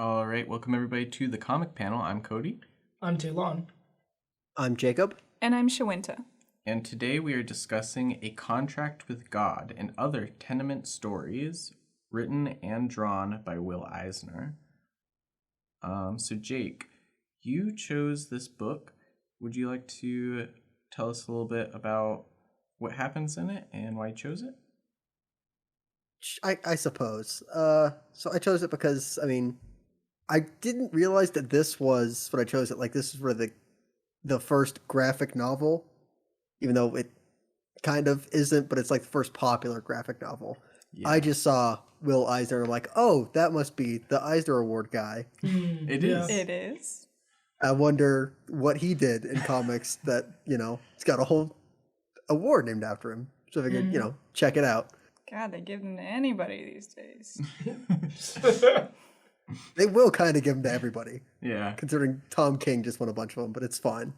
All right, welcome everybody to the comic panel. I'm Cody. I'm Talon. I'm Jacob. And I'm Shawinta. And today we are discussing A Contract with God and Other Tenement Stories, written and drawn by Will Eisner. So Jake, you chose this book. Would you like to tell us a little bit about what happens in it and why you chose it? I suppose. So I chose it because, I didn't realize that this was what I chose it. Like, this is for the first graphic novel, even though it kind of isn't, but it's like the first popular graphic novel. Yeah. I just saw Will Eisner and I'm like, oh, that must be the Eisner Award guy. It is. It is. I wonder what he did in comics that, it's got a whole award named after him. So I figured, check it out. God, they give them to anybody these days. They will kind of give them to everybody. Yeah. Considering Tom King just won a bunch of them, but it's fine.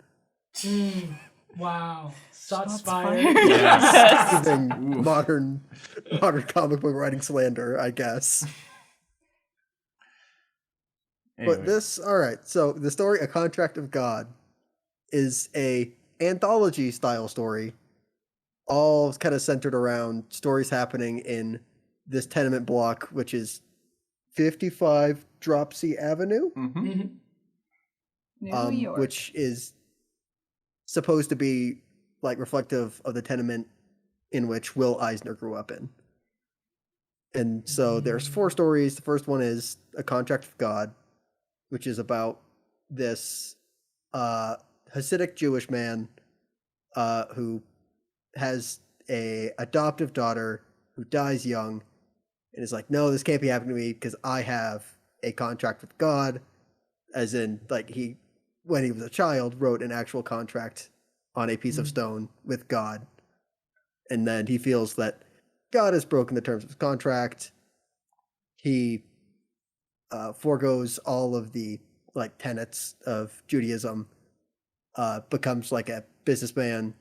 Wow. Shots fired. Yes. modern comic book writing slander, I guess. Anyway. But this, alright, so the story, A Contract of God, is a anthology style story, all kind of centered around stories happening in this tenement block, which is 55 Dropsy Avenue, New York. which is supposed to be like reflective of the tenement in which Will Eisner grew up in. And so there's 4 stories. The first one is A Contract with God, which is about this Hasidic Jewish man who has a adoptive daughter who dies young and is like, no, this can't be happening to me because I have a contract with God, as in, like, he, when he was a child, wrote an actual contract on a piece of stone with God. And then he feels that God has broken the terms of his contract. He forgoes all of the, like, tenets of Judaism, becomes like a businessman,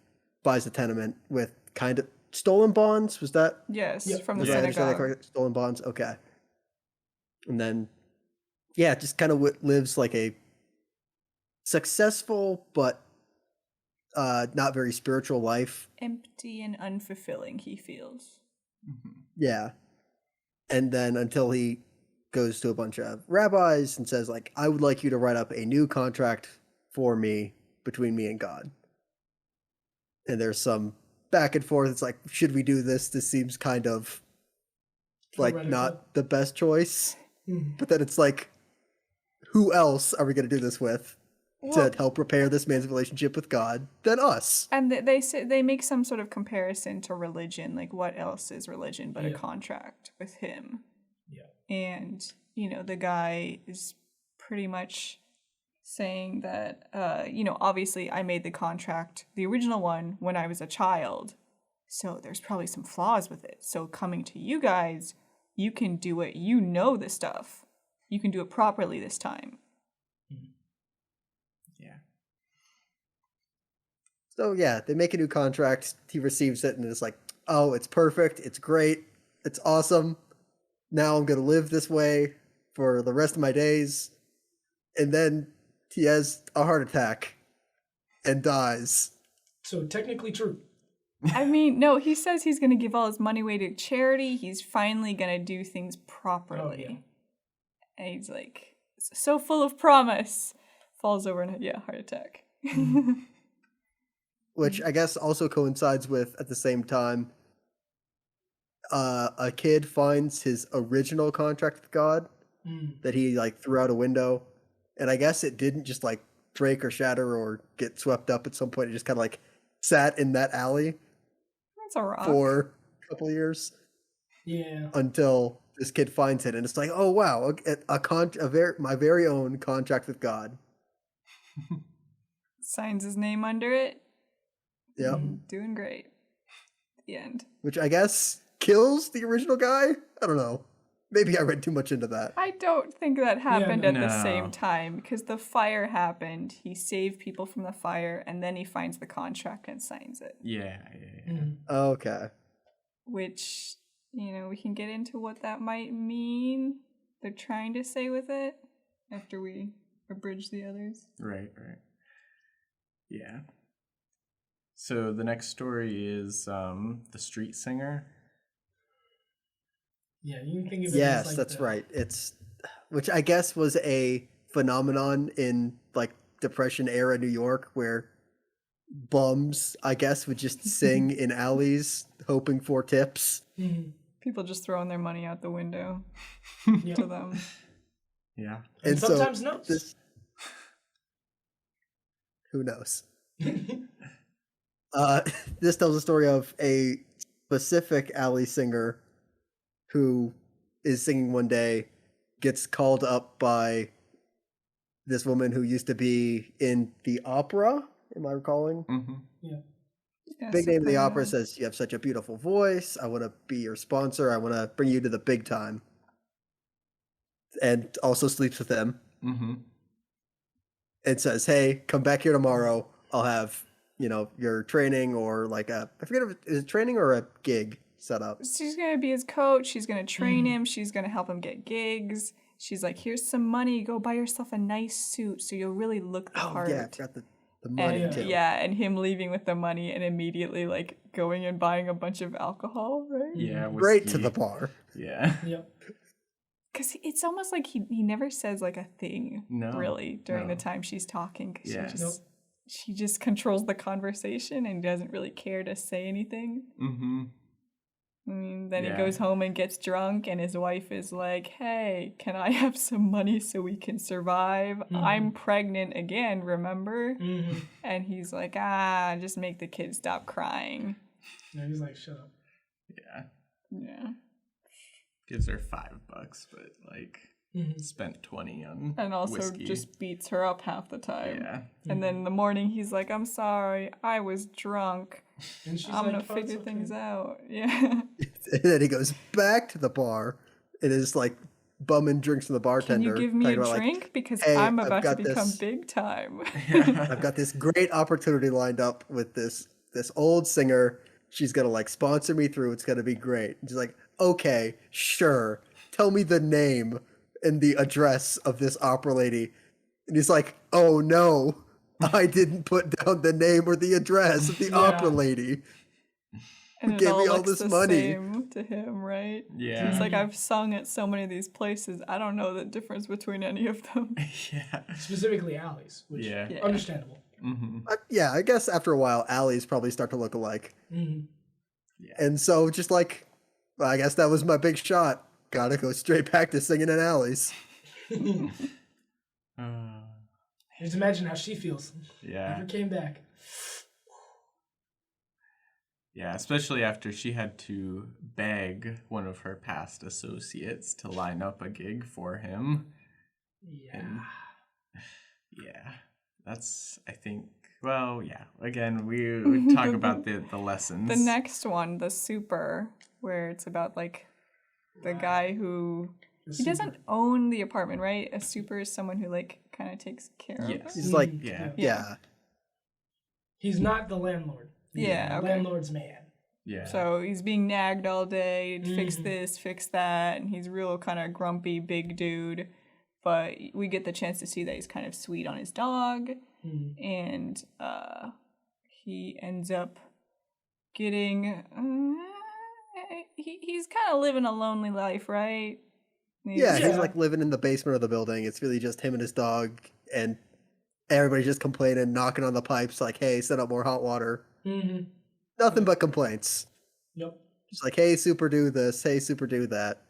buys a tenement with kind of stolen bonds. Was that? Yes, from the Was I understand that synagogue. correct? Stolen bonds. Okay. And then, yeah, just kind of lives like a successful but not very spiritual life. Empty and unfulfilling, he feels. Yeah. And then until he goes to a bunch of rabbis and says, like, I would like you to write up a new contract for me between me and God. And there's some back and forth. It's like, should we do this? This seems kind of like not the best choice. But then it's like, who else are we going to do this with to help repair this man's relationship with God than us? And they make some sort of comparison to religion, like what else is religion but a contract with him? Yeah. And, the guy is pretty much saying that, obviously I made the contract, the original one, when I was a child. So there's probably some flaws with it. So coming to you guys, you can do it. You know the stuff. You can do it properly this time. Yeah. So yeah, they make a new contract. He receives it and is like, oh, it's perfect. It's great. It's awesome. Now I'm going to live this way for the rest of my days. And then he has a heart attack and dies. So technically true. I mean, no, he says he's going to give all his money away to charity. He's finally going to do things properly. Oh, yeah. And he's like, so full of promise. Falls over and, heart attack. Which I guess also coincides with, at the same time, a kid finds his original contract with God that he, like, threw out a window. And I guess it didn't just, like, break or shatter or get swept up at some point. It just kind of, like, sat in that alley. That's a rock. For a couple of years. Yeah. Until this kid finds it, and it's like, oh wow, my very own contract with God. Signs his name under it. Yep. Doing great. The end. Which I guess kills the original guy? I don't know. Maybe I read too much into that. I don't think that happened at the No. same time, because the fire happened. He saved people from the fire, and then he finds the contract and signs it. Yeah. Okay. Which, we can get into what that might mean. They're trying to say with it. after we abridge the others. Right. Yeah. So the next story is The Street Singer. Yeah, you can think of it Yes, as like that's right. Which I guess was a phenomenon in like Depression era New York where bums, I guess, would just sing in alleys hoping for tips. Mhm. People just throwing their money out the window Yeah. to them. Yeah. And sometimes no. Who knows? This tells the story of a specific alley singer who is singing one day, gets called up by this woman who used to be in the opera. Am I recalling? Mm-hmm. Yeah. Big name of the opera, says, "You have such a beautiful voice. I want to be your sponsor. I want to bring you to the big time." And also sleeps with him. Mm-hmm. And says, "Hey, come back here tomorrow. I'll have, your training or like I forget if it's training or a gig set up." She's going to be his coach. She's going to train him. She's going to help him get gigs. She's like, here's some money. Go buy yourself a nice suit so you'll really look the part. Yeah, I forgot the money and, too. Yeah, and him leaving with the money and immediately like going and buying a bunch of alcohol, right? Yeah. Right whiskey. to the bar. Yeah. Yep. Because it's almost like he never says like a thing really during the time she's talking. Because Yeah. she just controls the conversation and doesn't really care to say anything. Mm-hmm. I mean, then he goes home and gets drunk, and his wife is like, hey, can I have some money so we can survive? I'm pregnant again, remember? And he's like, just make the kid stop crying. Yeah, he's like, shut up. Yeah. Gives her $5, but like spent 20 on and also whiskey. just beats her up half the time. Yeah. And then in the morning, he's like, I'm sorry, I was drunk. And she's I'm like, gonna "Oh, it's figure okay." things out. Yeah. And then he goes back to the bar and is like bumming drinks from the Can bartender. you give me a talking about, drink? Because "Hey, I'm I've about to got become this- big time. I've got this great opportunity lined up with this old singer. She's gonna like sponsor me through. It's gonna be great." And she's like, "Okay, sure. Tell me the name and the address of this opera lady." And he's like, "Oh no, I didn't put down the name or the address of the opera lady. And it Gave me all looks this the money." same to him, right? Yeah. He's like, I've sung at so many of these places. I don't know the difference between any of them. Yeah. Specifically alleys, which Yeah. understandable. Mm-hmm. Yeah, I guess after a while, alleys probably start to look alike. Mm-hmm. Yeah. And so just like, well, I guess that was my big shot. Gotta go straight back to singing in alleys. Just imagine how she feels. Yeah. Never came back. Yeah, especially after she had to beg one of her past associates to line up a gig for him. Yeah. And yeah, that's, I think, well, yeah. Again, we talk about the lessons. The next one, the super, where it's about like the guy who he doesn't own the apartment, right? A super is someone who like kind of takes care of it. He's like, Yeah. He's not the landlord. Yeah, okay. Landlord's man. Yeah. So he's being nagged all day, fix this, fix that, and he's real kind of grumpy, big dude. But we get the chance to see that he's kind of sweet on his dog, and he ends up getting. He's kind of living a lonely life, right? yeah, he's like living in the basement of the building. It's really just him and his dog, and everybody's just complaining, knocking on the pipes, like, "Hey, set up more hot water." Mm-hmm. Nothing but complaints. Yep. Just like, "Hey, super, do this. Hey, super, do that."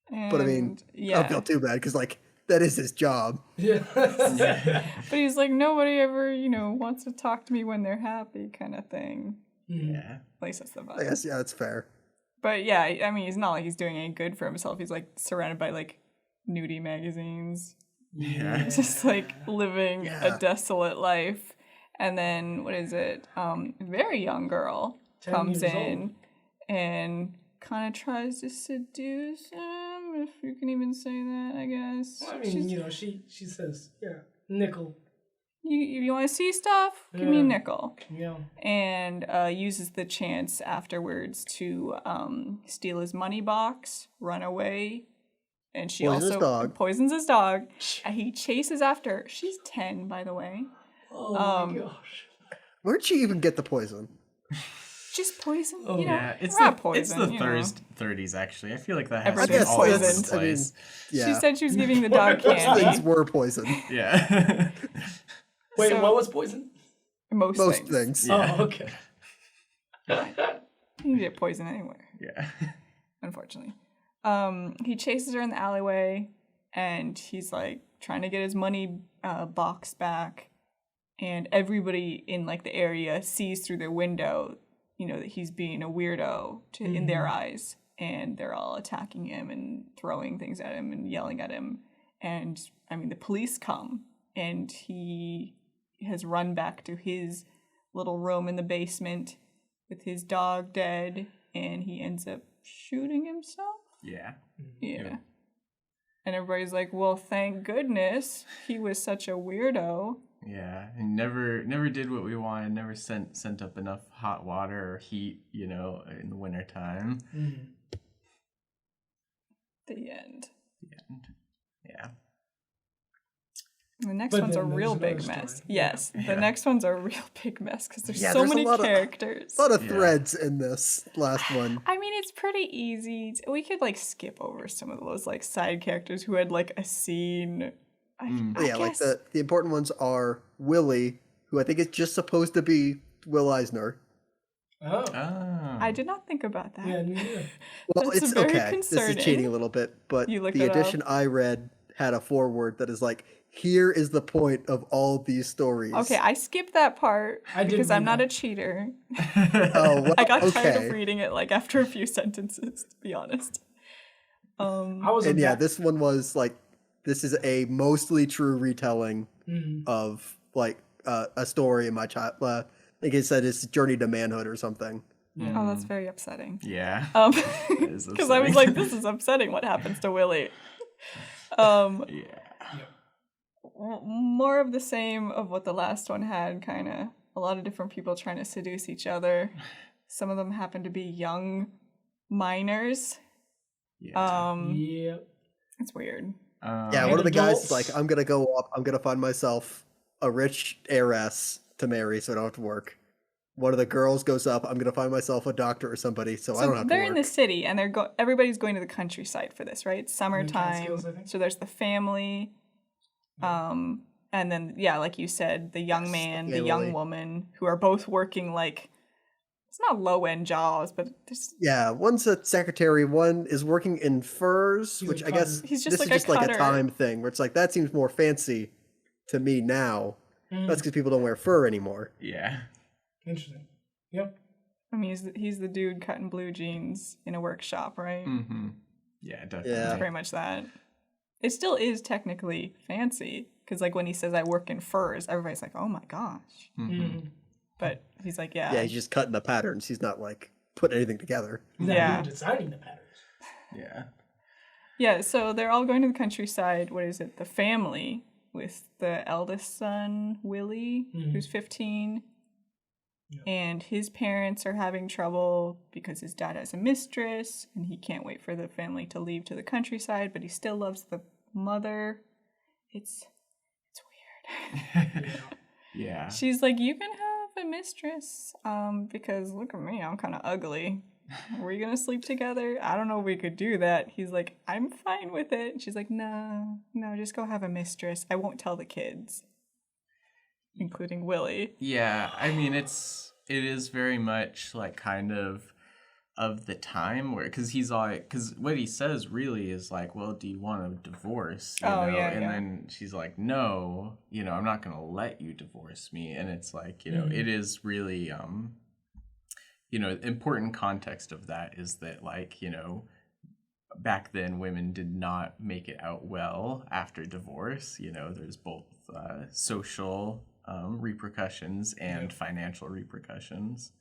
But I mean, I don't feel too bad because like that is his job. Yeah. But he's like, nobody ever, wants to talk to me when they're happy, kind of thing. Yeah. At least that's the vibe. I guess that's fair. But yeah, I mean, it's not like he's doing any good for himself. He's like surrounded by like nudie magazines. Yeah. Just like living a desolate life. And then what is it? Very young girl 10 comes years in old. and kind of tries to seduce him, if you can even say that, I guess. I mean, she says, nickel. You want to see stuff? Give me a nickel. Yeah. And uses the chance afterwards to steal his money box, run away, And she Poisons also dog. poisons his dog. And he chases after her. She's 10, by the way. Oh my gosh. Where'd she even get the poison? Just poison. Oh. You know, Yeah, it's rat the poison. it's the you know. 30s actually. I feel like that has Everybody's been all over the poisoned. place. Yeah. She said she was giving the dog Things candy. were poison. Yeah. Wait, So- what was poison? Most things. Yeah. Oh, okay. You can get poison anywhere, Yeah. unfortunately. He chases her in the alleyway, and he's like trying to get his money box back. And everybody in like the area sees through their window, you know, that he's being a weirdo in their eyes, and they're all attacking him and throwing things at him and yelling at him. And I mean, the police come, and he has run back to his little room in the basement with his dog dead, and he ends up shooting himself. Yeah. Yeah. And everybody's like, well, thank goodness he was such a weirdo. Yeah, and never did what we wanted. Never sent up enough hot water or heat, you know, in the wintertime. The end. Yeah. The next But one's a then there's real another big story. mess. Yes, Yeah. the next one's a real big mess because there's Yeah, so there's a many lot of- characters. A lot of Yeah. threads in this last one. I mean, it's pretty easy. We could like skip over some of those like side characters who had like a scene. I Yeah, like guess. the important ones are Willie, who I think is just supposed to be Will Eisner. Oh. Oh. I did not think about that. Yeah, me neither. Well, That's it's very okay. This is concerning. cheating a little bit, but You looked the it up? edition I read had a foreword that is like, here is the point of all these stories. Okay, I skipped that part I didn't because I'm read not that. a cheater. Oh, well, I got tired okay. of reading it like after a few sentences, to be honest. I was And yeah, back- this one was like, this is a mostly true retelling of like a story in my child. I think it said it's journey to manhood or something. Oh, that's very upsetting. Yeah. Because is I was upsetting. like, this is upsetting. What happens to Willie? Yeah. More of the same of what the last one had. Kind of a lot of different people trying to seduce each other. Some of them happen to be young minors. Yeah. yeah. Yeah, It's weird. one of the guys is adults. like, I'm gonna go up, I'm gonna find myself a rich heiress to marry so I don't have to work. One of the girls goes up, I'm gonna find myself a doctor or somebody so I don't have to they're work. in the city, and everybody's going to the countryside for this, right? It's summertime, Catskills, I think. so there's the family, and then like you said, the young Yes, man, the the young family. woman, who are both working like it's not low end jobs, but there's Yeah, one's a secretary, one is working in furs, He's which a I guess cutter. He's just this like is a just like a cutter. time thing where it's like that seems more fancy to me now. That's because people don't wear fur anymore. Yeah. Interesting. Yep. I mean, he's the dude cutting blue jeans in a workshop, right? Mm-hmm. Yeah, definitely. Yeah. It's very much that. It still is technically fancy because, like, when he says "I work in furs," everybody's like, "Oh my gosh!" But he's like, "Yeah, Yeah, he's just cutting the patterns. He's not like putting anything together. He's not Yeah. even designing the patterns. Yeah. yeah." So they're all going to the countryside. What is it? The family with the eldest son, Willie, who's 15. And his parents are having trouble because his dad has a mistress and he can't wait for the family to leave to the countryside, but he still loves the mother. It's weird. Yeah. She's like, you can have a mistress because look at me, I'm kind of ugly. Are we going to sleep together? I don't know if we could do that. He's like, I'm fine with it. And she's like, no, just go have a mistress. I won't tell the kids, including Willie. Yeah, I mean it is very much like kind of the time where because what he says really is like, well, do you want a divorce? You know? And then she's like, no, I'm not gonna let you divorce me. And it's like, it is really important context of that is that like, back then women did not make it out well after divorce. There's both social repercussions and financial repercussions.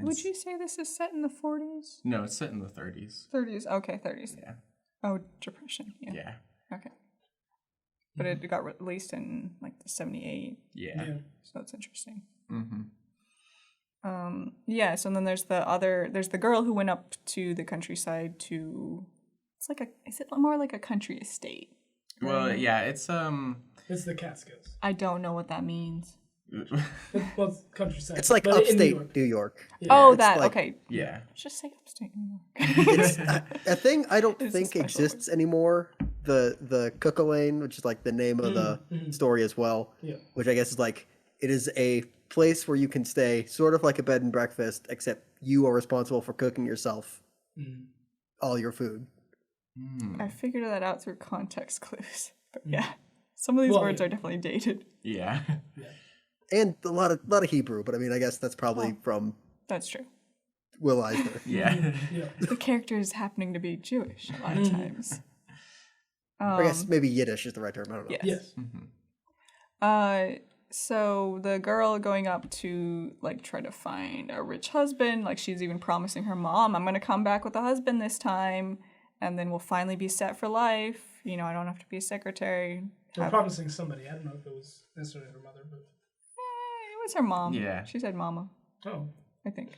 Would you say this is set in the 40s? No, it's set in the 30s. 30s. Okay, 30s. Yeah. Oh, Depression. Yeah. Yeah. Okay. But it got released in like the 78. Yeah. So that's interesting. Mm-hmm. Yeah, so then there's the girl who went up to the countryside to is it more like a country estate? Well, yeah, it's It's the Catskills. I don't know what that means. Well, it's countryside. It's like but in upstate New York. Yeah. Oh, It's that like- okay. yeah. Just say upstate New York. It's a thing I don't It's a think special exists anymore. The Cook-a-Lane, which is like the name of the story as well, Yeah. which I guess is like it is a place where you can stay, sort of like a bed and breakfast, except you are responsible for cooking yourself all your food. I figured that out through context clues. But yeah, some of these words are definitely dated. Yeah. And a lot of Hebrew, but I mean, I guess that's probably from That's true. Will Eisner. Yeah. The character is happening to be Jewish a lot of times. I guess maybe Yiddish is the right term. I don't know. Yes. Yes. So the girl going up to like try to find a rich husband, like she's even promising her mom, I'm gonna come back with a husband this time, and then we'll finally be set for life. You know, I don't have to be a secretary. They're promising somebody. I don't know if it was necessarily her mother, but It was her mom. Yeah. She said mama, oh, I think.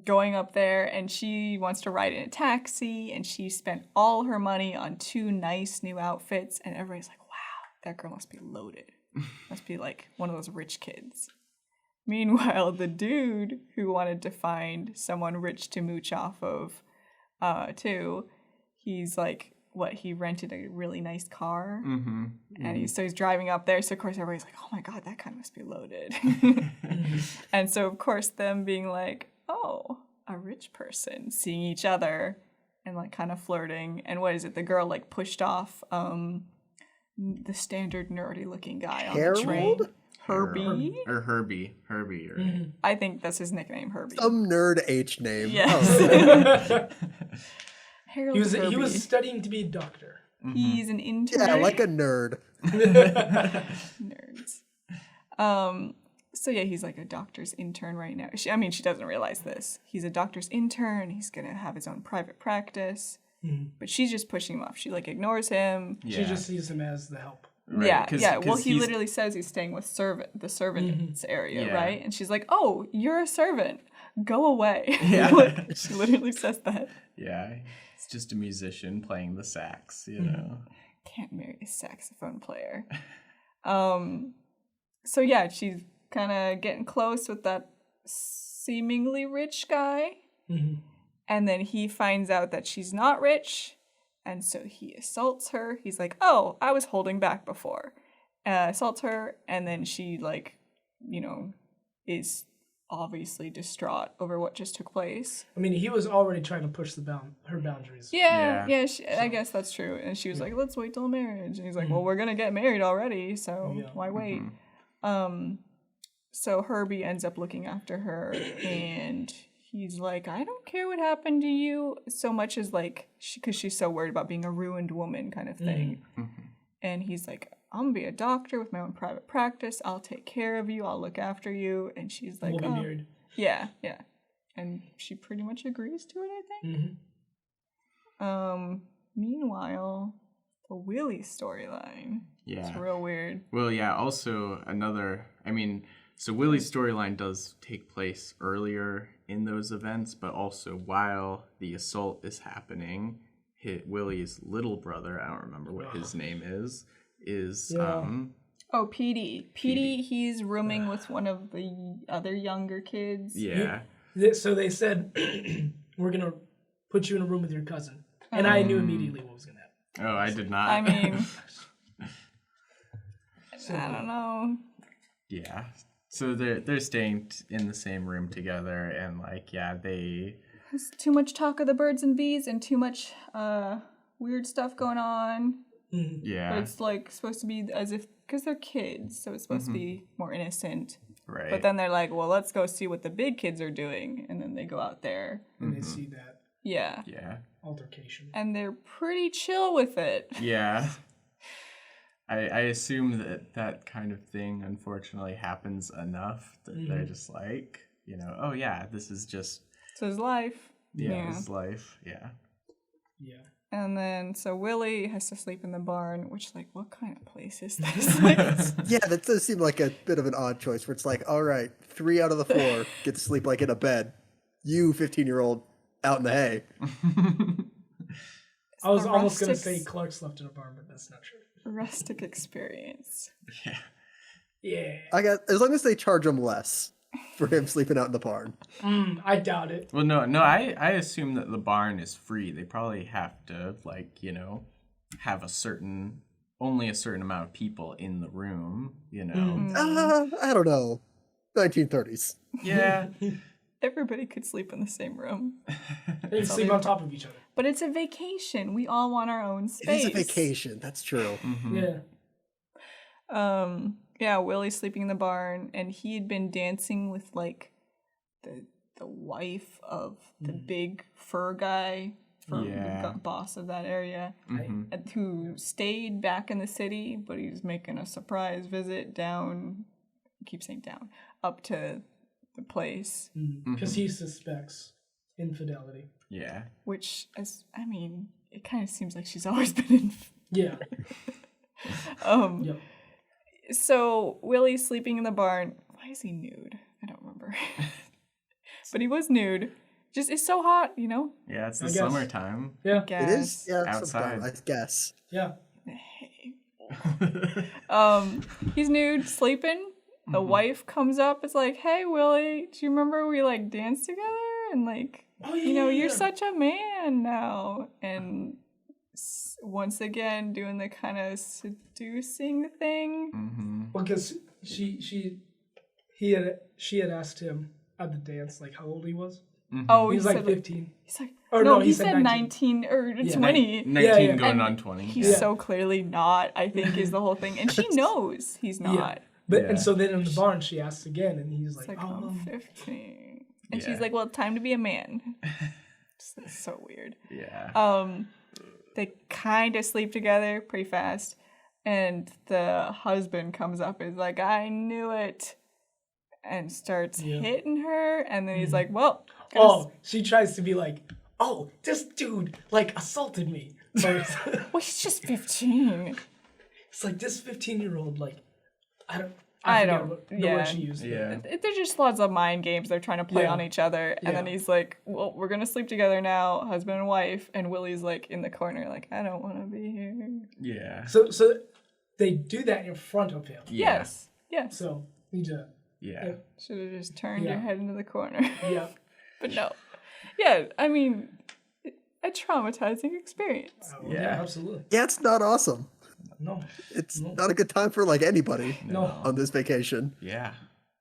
Going up there, and she wants to ride in a taxi, and she spent all her money on 2 nice new outfits, and everybody's like, wow, that girl must be loaded. Must be like one of those rich kids. Meanwhile, the dude who wanted to find someone rich to mooch off of, too, he's like, he rented a really nice car, and he's driving up there, so of course everybody's like, oh my god, that guy must be loaded. And so of course them being like, oh, a rich person, seeing each other and like kind of flirting, and what is it, the girl like pushed off the standard nerdy looking guy on the train. Harold? Herbie? Or Herbie. Or I think that's his nickname, Herbie. Some nerd H name. Yes. Oh, Harold he Herbie. was studying to be a doctor. He's an intern. yeah, like a nerd. Nerds. So yeah, he's like a doctor's intern right now. She doesn't realize this. He's a doctor's intern. He's gonna have his own private practice. But she's just pushing him off. She like ignores him. Yeah. She just sees him as the help. Right, Yeah. Well, he he's- literally says he's staying with the servants area, right? And she's like, "Oh, you're a servant. Go away." Yeah. She literally says that. Yeah. It's just a musician playing the sax, you know. Can't marry a saxophone player. So yeah, she's kind of getting close with that seemingly rich guy. And then he finds out that she's not rich, and so he assaults her. He's like, oh, I was holding back before. Assaults her, and then she, like, you know, is obviously distraught over what just took place. I mean, he was already trying to push her boundaries. Yeah, I guess that's true. And she was like, let's wait till marriage. And he's like, well, we're going to get married already, so why wait? So Herbie ends up looking after her, and he's like, I don't care what happened to you so much as like, because she's so worried about being a ruined woman kind of thing. And he's like, I'm gonna be a doctor with my own private practice. I'll take care of you. I'll look after you. And she's like, We'll be married. Yeah. And she pretty much agrees to it, I think. Meanwhile, the Willie storyline. Yeah. It's real weird. Well, yeah, also so Willie's storyline does take place earlier in those events, but also while the assault is happening, Willie's little brother, I don't remember what his name is Oh, Petey. Petey, he's rooming with one of the other younger kids. Yeah. So they said, we're going to put you in a room with your cousin. And I knew immediately what was going to happen. Oh, I did not. I mean, I don't know. Yeah. So they're staying in the same room together, and There's too much talk of the birds and bees and too much weird stuff going on. Yeah. But it's like supposed to be as if, because they're kids, so it's supposed to be more innocent. Right. But then they're like, well, let's go see what the big kids are doing. And then they go out there. And they see that Yeah. altercation. And they're pretty chill with it. Yeah. I assume that kind of thing, unfortunately, happens enough that they're just like, oh yeah, this is just... It's his life. Yeah, his life, yeah. Yeah. And then, so Willie has to sleep in the barn, which, like, what kind of place is this? Yeah, that does seem like a bit of an odd choice, where it's like, all right, 3 out of the 4 get to sleep, like, in a bed. You, 15-year-old, out in the hay. I was the almost going to rustic- say Clark slept in a barn, but that's not true. rustic experience. Yeah. Yeah. I got as long as they charge him less for him sleeping out in the barn. I doubt it. Well, no, I assume that the barn is free. They probably have to, like, have only a certain amount of people in the room, I don't know. 1930s. Yeah. Everybody could sleep in the same room. They can sleep on top of each other. But it's a vacation. We all want our own It space. is a vacation. That's true. Yeah. Yeah, Willie's sleeping in the barn, and he had been dancing with like the wife of the big fur guy, boss of that area, and who stayed back in the city, but he's making a surprise visit down. I keep saying down, up to the place, Because he suspects infidelity. Yeah. which it kind of seems like she's always been in. Yeah. Yep. So Willie's sleeping in the barn. Why is he nude? I don't remember. But he was nude. Just it's so hot, Yeah, it's the I guess. summertime. Yeah. It is? Yeah, Outside. I guess. Yeah. He's nude, sleeping. The wife comes up. It's like, hey, Willie, do you remember we like danced together? And like, you're such a man now. And once again, doing the kind of seducing thing. Well, because she had asked him at the dance like how old he was. Oh, He was like said, 15. He's like, Or no, no, he said 19 or 20. 19 Yeah. going And on 20. He's so clearly not, I think, is the whole thing. And she knows he's not. But and so then in the barn she asks again, and he's It's like, like, "Oh, I'm 15. And Yeah. she's like, well, time to be a man. It's so weird. Yeah. They kind of sleep together pretty fast. And the husband comes up and is like, I knew it. And starts hitting her. And then he's like, well. she tries to be like, oh, this dude like assaulted me. Well, he's just 15. It's like this 15-year-old like I don't- forget the yeah. word she used. Yeah. There's just lots of mind games they're trying to play on each other. And then he's like, well, we're going to sleep together now, husband and wife. And Willie's like in the corner, like, I don't want to be here. Yeah. So they do that in front of him. Yeah. Yes. So you just Yeah. Should have just turned your head into the corner. yeah. But no. Yeah, I mean, a traumatizing experience. Yeah, absolutely. Yeah, it's not awesome. No. It's not a good time for like anybody No. on this vacation. Yeah.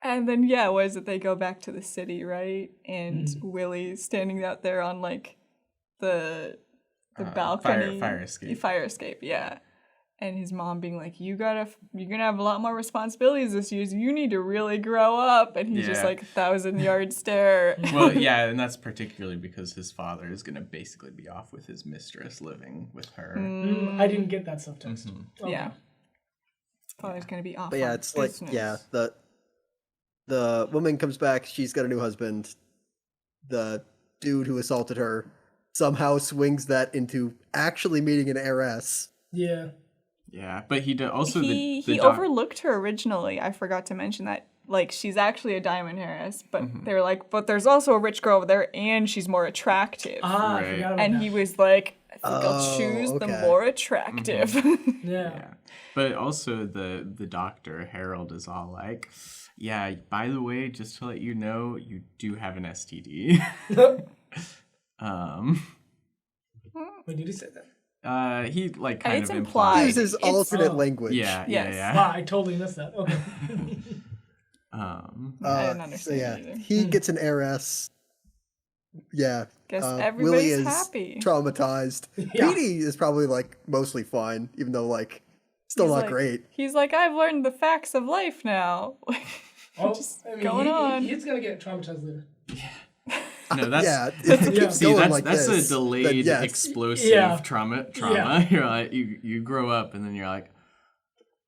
And then, what is it? They go back to the city, right? And Willie's standing out there on, like, the balcony. Fire escape. Fire escape, yeah. And his mom being like, you're gonna have a lot more responsibilities this year, so you need to really grow up. And he's just like 1,000-yard stare. Well, yeah, and that's particularly because his father is going to basically be off with his mistress living with her. I didn't get that subtext. Okay. Yeah. Father's gonna be off. But yeah, on it's business. like the woman comes back, she's got a new husband. The dude who assaulted her somehow swings that into actually meeting an heiress. Yeah. Yeah, but he also he overlooked her originally. I forgot to mention that. Like, she's actually a diamond heiress, but they're like, but there's also a rich girl over there, and she's more attractive. I forgot about and that. he was like, I think I'll choose the more attractive. Yeah. But also the doctor, Harold, is all like, yeah, by the way, just to let you know, you do have an STD. Wait, did he say that? He like kind It's of implied. Uses alternate language. Yeah, Yes. yeah. Wow, I totally missed that. Okay. I didn't understand So yeah, either. he gets an heiress. Yeah. Guess Willie everybody's is happy. traumatized. Yeah. Petey is probably like mostly fine, even though like still He's not like- great. He's like, I've learned the facts of life now. Just going on. He's gonna get traumatized later. No, that's Yeah, if it keeps see, going that's like that's this, a then delayed yes. explosive Yeah. trauma. Yeah. You're like you grow up and then you're like,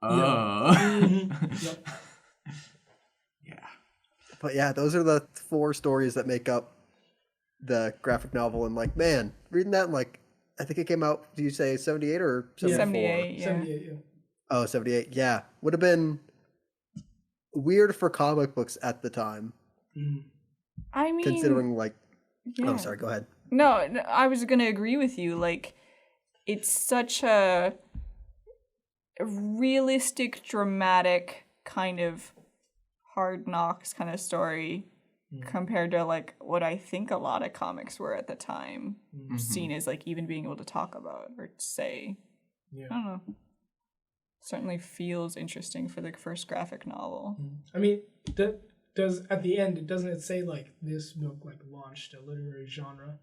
oh. Yep. Yeah. But yeah, those are the 4 stories that make up the graphic novel. And like, man, reading that, like, I think it came out, do you say 78 or 74? 78, yeah. 78, yeah. Oh, 78. Yeah. Would have been weird for comic books at the time, I mean, considering like, yeah. oh, sorry, go ahead. No, I was going to agree with you. Like, it's such a realistic, dramatic kind of Hard Knocks kind of story compared to like what I think a lot of comics were at the time, seen as like even being able to talk about or say. I don't know. Certainly feels interesting for the first graphic novel. I mean, does at the end doesn't it say like this book like launched a literary genre,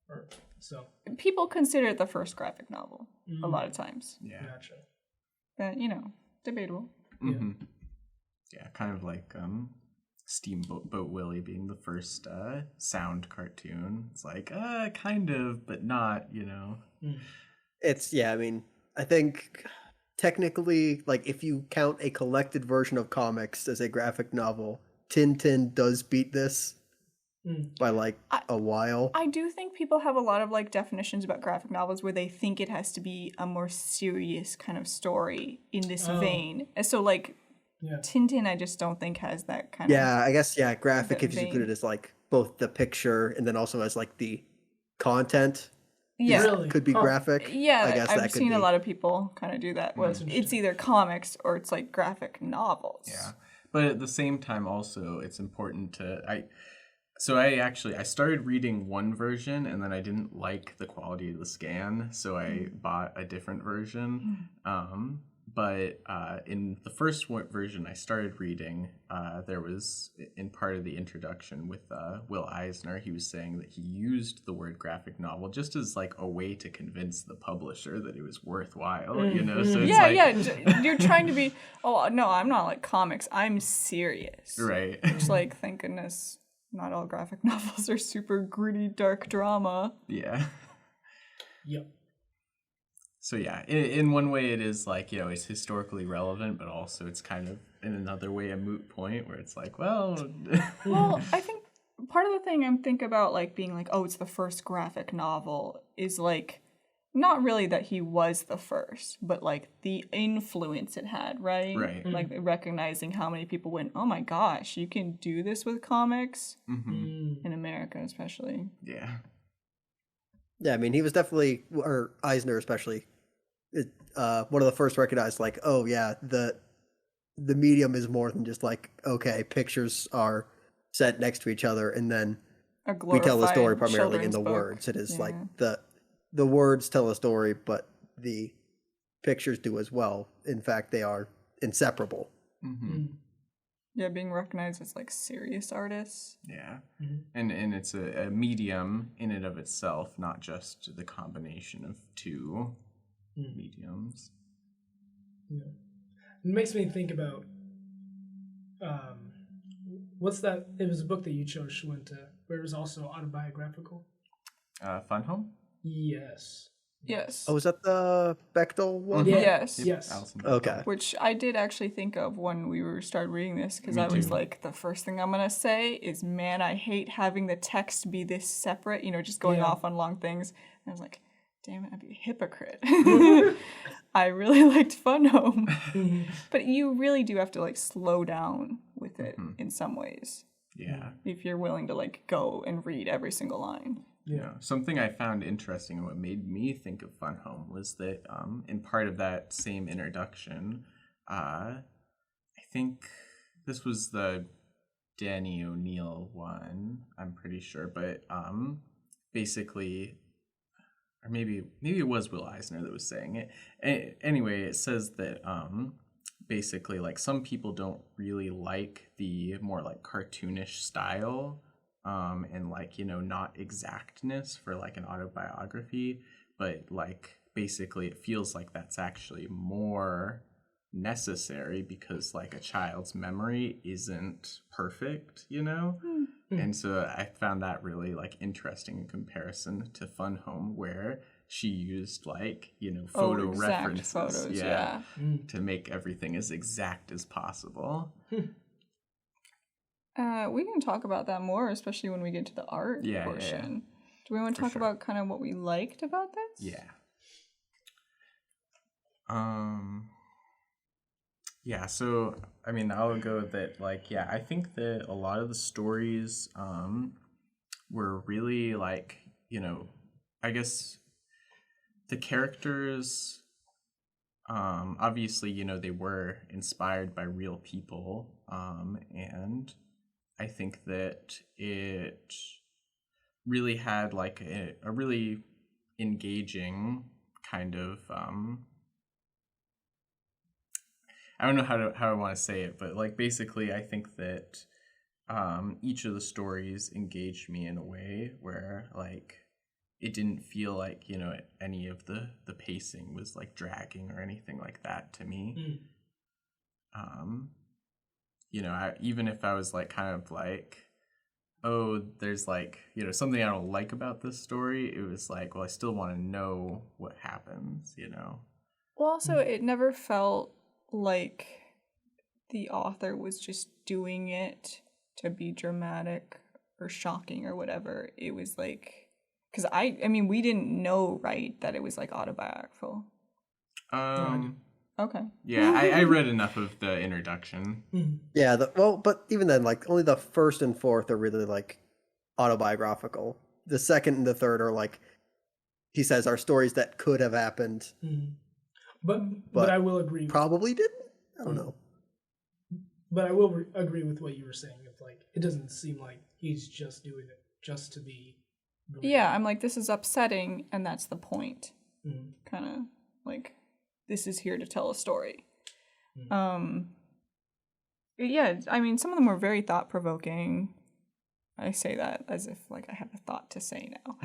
or so? People consider it the first graphic novel a lot of times. Yeah. Gotcha. But debatable. Yeah, kind of like Steamboat Willie being the first sound cartoon. It's like kind of, but not. It's I mean, I think technically, like if you count a collected version of comics as a graphic novel, Tintin does beat this by like a while. I do think people have a lot of like definitions about graphic novels where they think it has to be a more serious kind of story in this vein. And so like Tintin, I just don't think has that kind of. Yeah, I guess graphic if you put it as like both the picture and then also as like the content. Yeah, really? Could be graphic. Yeah, I guess I've seen a lot of people kind of do that. It's either comics or it's like graphic novels. Yeah, but at the same time, also it's important to I started reading one version and then I didn't like the quality of the scan, so I bought a different version. But in the first version I started reading, there was, in part of the introduction with Will Eisner, he was saying that he used the word graphic novel just as like a way to convince the publisher that it was worthwhile, So it's you're trying to be, oh, no, I'm not like comics, I'm serious. Right. It's like, thank goodness, not all graphic novels are super gritty, dark drama. Yeah. Yep. So yeah, in one way it is like, it's historically relevant, but also it's kind of in another way a moot point where it's like, well... Well, I think part of the thing I'm thinking about like being like, oh, it's the first graphic novel is like, not really that he was the first, but like the influence it had, right? Right. Like recognizing how many people went, oh my gosh, you can do this with comics? In America especially. Yeah. Yeah, I mean, he was definitely, or Eisner especially, one of the first recognized, like, oh yeah, the medium is more than just like, okay, pictures are set next to each other and then we tell the story primarily in the words. It is like the words tell a story, but the pictures do as well. In fact, they are inseparable. Yeah, being recognized as like serious artists. Yeah. And it's a medium in and of itself, not just the combination of two mediums. Yeah. It makes me think about what's that? It was a book that you chose, Shwenta, where it was also autobiographical. Fun Home? Yes. Yes. Oh, is that the Bechtel one? Yeah. Yes. Yes. Okay. Which I did actually think of when we started reading this, because I was like, the first thing I'm going to say is, man, I hate having the text be this separate, just going off on long things. And I was like, damn it, I'd be a hypocrite. I really liked Fun Home. But you really do have to like slow down with it in some ways. Yeah. If you're willing to like go and read every single line. Yeah. Something I found interesting and what made me think of Fun Home was that in part of that same introduction, I think this was the Danny O'Neill one, I'm pretty sure, but basically, or maybe it was Will Eisner that was saying it. Anyway, it says that basically like some people don't really like the more like cartoonish style and like, not exactness for like an autobiography, but like basically it feels like that's actually more necessary because like a child's memory isn't perfect, And so I found that really like interesting in comparison to Fun Home, where she used like, photo references photos, to make everything as exact as possible. We can talk about that more, especially when we get to the art portion. Yeah. Do we want to talk about kind of what we liked about this? Yeah. Yeah, so, I mean, I'll go that, like, yeah, I think that a lot of the stories were really, like, I guess the characters, obviously, they were inspired by real people, and I think that it really had like a really engaging kind of I don't know how I want to say it, but like basically I think that each of the stories engaged me in a way where like it didn't feel like any of the pacing was like dragging or anything like that to me. Even if I was like kind of like, oh, there's like something I don't like about this story, it was like, well, I still want to know what happens. Well, also it never felt like the author was just doing it to be dramatic or shocking or whatever. It was like, because I mean, we didn't know, right, that it was like autobiographical. Okay. Yeah, I read enough of the introduction. Yeah, but even then, like only the first and fourth are really like autobiographical. The second and the third are like, he says, are stories that could have happened. But I will agree. Probably didn't. I don't know. But I will agree with what you were saying. Of like, it doesn't seem like he's just doing it just to be. Yeah, I'm like, this is upsetting, and that's the point. Kind of like, this is here to tell a story. Yeah, I mean, some of them were very thought-provoking. I say that as if like I have a thought to say now.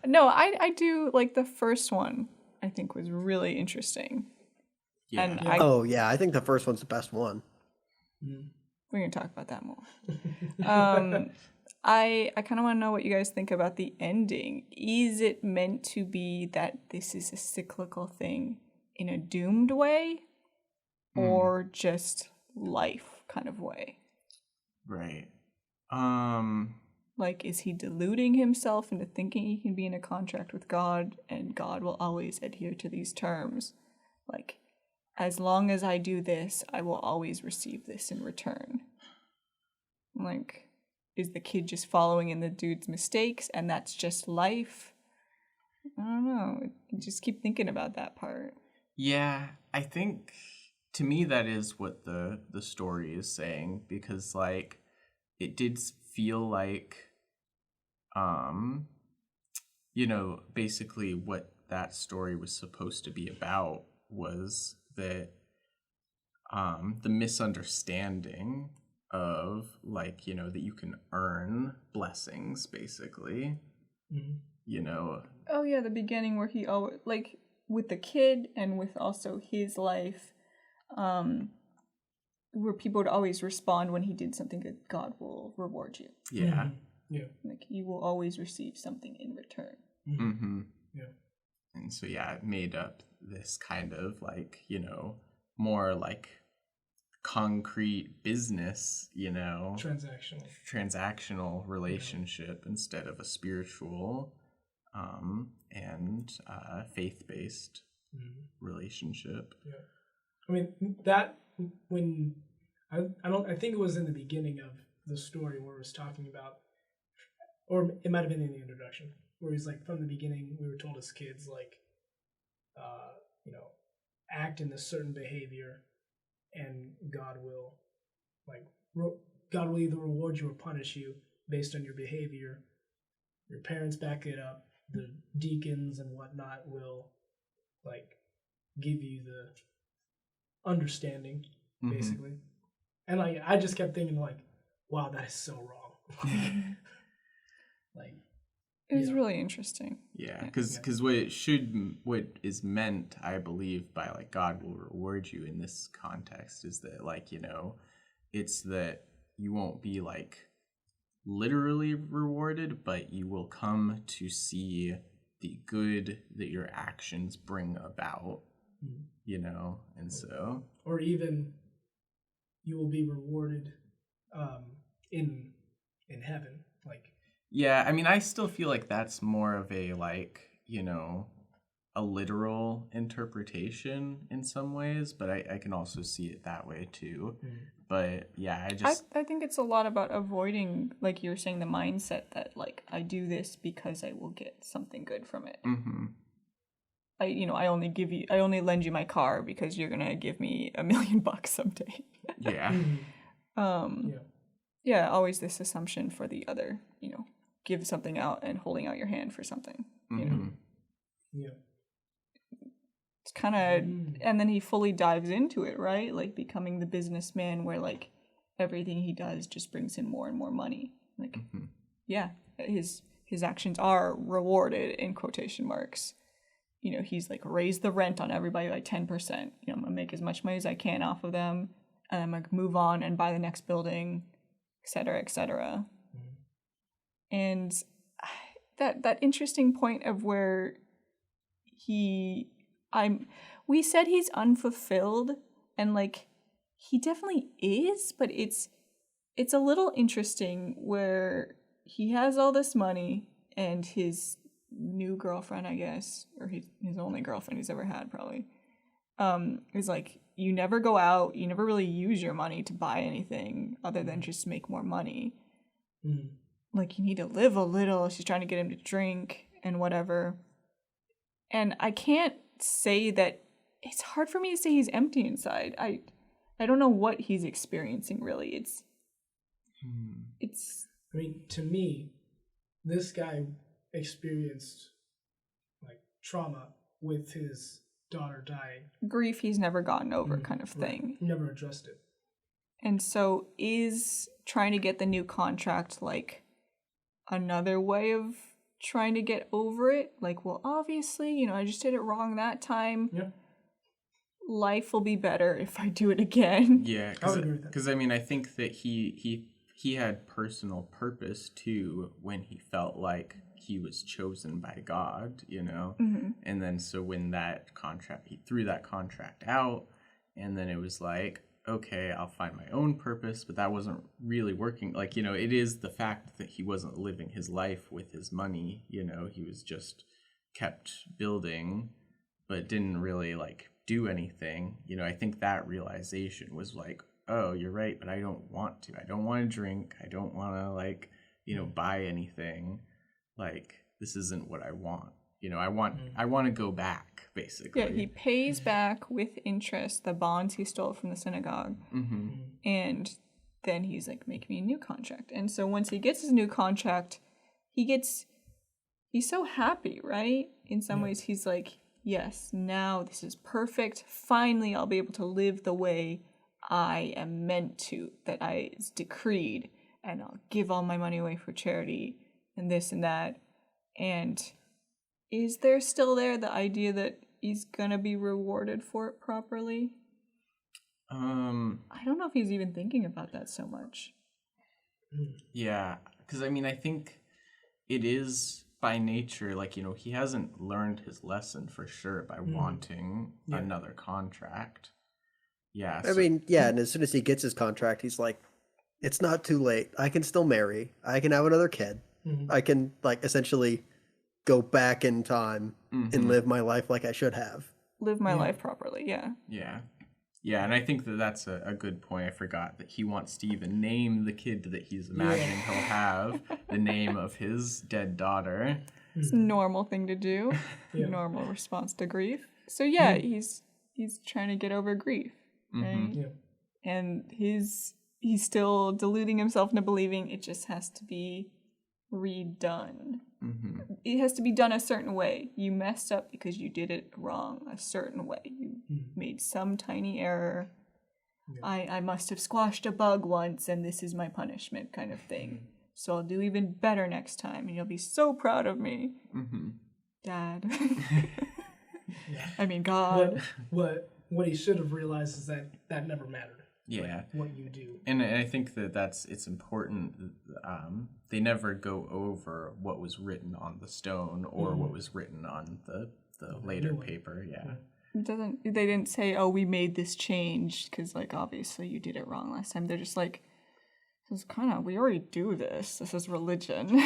No, I do like the first one. I think was really interesting. Yeah. And I think the first one's the best one. We're gonna talk about that more. I kind of want to know what you guys think about the ending. Is it meant to be that this is a cyclical thing in a doomed way, or just life kind of way? Right. Like, is he deluding himself into thinking he can be in a contract with God and God will always adhere to these terms? Like, as long as I do this, I will always receive this in return. Like, is the kid just following in the dude's mistakes and that's just life? I don't know. I just keep thinking about that part. Yeah, I think to me that is what the story is saying, because like it did feel like basically what that story was supposed to be about was that the misunderstanding of like that you can earn blessings basically. Oh yeah, the beginning where he always like with the kid and with also his life, where people would always respond when he did something good, God will reward you. Yeah. Yeah. Like you will always receive something in return. Yeah. And so it made up this kind of like more like concrete business, transactional relationship instead of a spiritual and faith-based relationship. Yeah. I mean that when I think it was in the beginning of the story where it was talking about, or it might have been in the introduction, where he's like, from the beginning we were told as kids like act in this certain behavior and God will either reward you or punish you based on your behavior. Your parents back it up. The deacons and whatnot will like give you the understanding, basically. And like I just kept thinking like, wow, that is so wrong. Like it was really interesting. Yeah, because what is meant, I believe, by like God will reward you in this context is that like it's that you won't be like literally rewarded, but you will come to see the good that your actions bring about, and so. Or even you will be rewarded in heaven, like. Yeah, I mean, I still feel like that's more of a like, a literal interpretation in some ways, but I can also see it that way too. But yeah, I think it's a lot about avoiding, like you were saying, the mindset that like I do this because I will get something good from it. I only lend you my car because you're gonna give me $1 million someday. Yeah. Yeah, always this assumption for the other, give something out and holding out your hand for something, Yeah. It's kind of, and then he fully dives into it, right? Like becoming the businessman where like everything he does just brings in more and more money. Like, yeah, his actions are rewarded in quotation marks. He's like raised the rent on everybody by 10%. I'm gonna make as much money as I can off of them, and I'm gonna move on and buy the next building, et cetera, et cetera. And that interesting point of where we said he's unfulfilled, and like he definitely is, but it's a little interesting where he has all this money and his new girlfriend, I guess, or his only girlfriend he's ever had probably, is like, you never go out, you never really use your money to buy anything other than just make more money. Like, you need to live a little. She's trying to get him to drink and whatever. And I can't say that, it's hard for me to say he's empty inside. I don't know what he's experiencing really. It's I mean, to me, this guy experienced like trauma with his daughter dying. Grief he's never gotten over, kind of thing. Right. Never addressed it. And so is trying to get the new contract like another way of trying to get over it? Like, well, obviously, I just did it wrong that time. Yeah. Life will be better if I do it again. Yeah, because I mean, I think that he had personal purpose too when he felt like he was chosen by God, and then so when he threw that contract out, and then it was like, okay, I'll find my own purpose, but that wasn't really working. Like, it is the fact that he wasn't living his life with his money, he was just kept building, but didn't really like do anything. I think that realization was like, oh, you're right, but I don't want to. I don't want to drink. I don't want to like, buy anything. Like, this isn't what I want. I want to go back, basically. Yeah, he pays back with interest the bonds he stole from the synagogue. And then he's like, make me a new contract. And so once he gets his new contract, he's so happy, right? In some ways, he's like, yes, now this is perfect. Finally, I'll be able to live the way I am meant to, that is decreed, and I'll give all my money away for charity and this and that. And is there still there the idea that he's gonna be rewarded for it properly? I don't know if he's even thinking about that so much. Yeah, because I mean, I think it is by nature, like, he hasn't learned his lesson for sure by wanting another contract. Yeah. I mean, yeah, and as soon as he gets his contract, he's like, it's not too late. I can still marry. I can have another kid. I can, like, essentially go back in time and live my life like I should have. Live my life properly, yeah. Yeah. Yeah, and I think that's a good point. I forgot that he wants to even name the kid that he's imagining he'll have the name of his dead daughter. It's a normal thing to do. Normal response to grief. So yeah, he's trying to get over grief, right? And he's still deluding himself into believing it just has to be redone. It has to be done a certain way. You messed up because you did it wrong a certain way. You made some tiny error. I must have squashed a bug once and this is my punishment, kind of thing. So I'll do even better next time and you'll be so proud of me. Dad. I mean, God. What he should have realized is that never mattered. Yeah. Like, what you do. And I think it's important. They never go over what was written on the stone or what was written on the later paper. Yeah. They didn't say, oh, we made this change because, like, obviously you did it wrong last time. They're just like, this is we already do this. This is religion.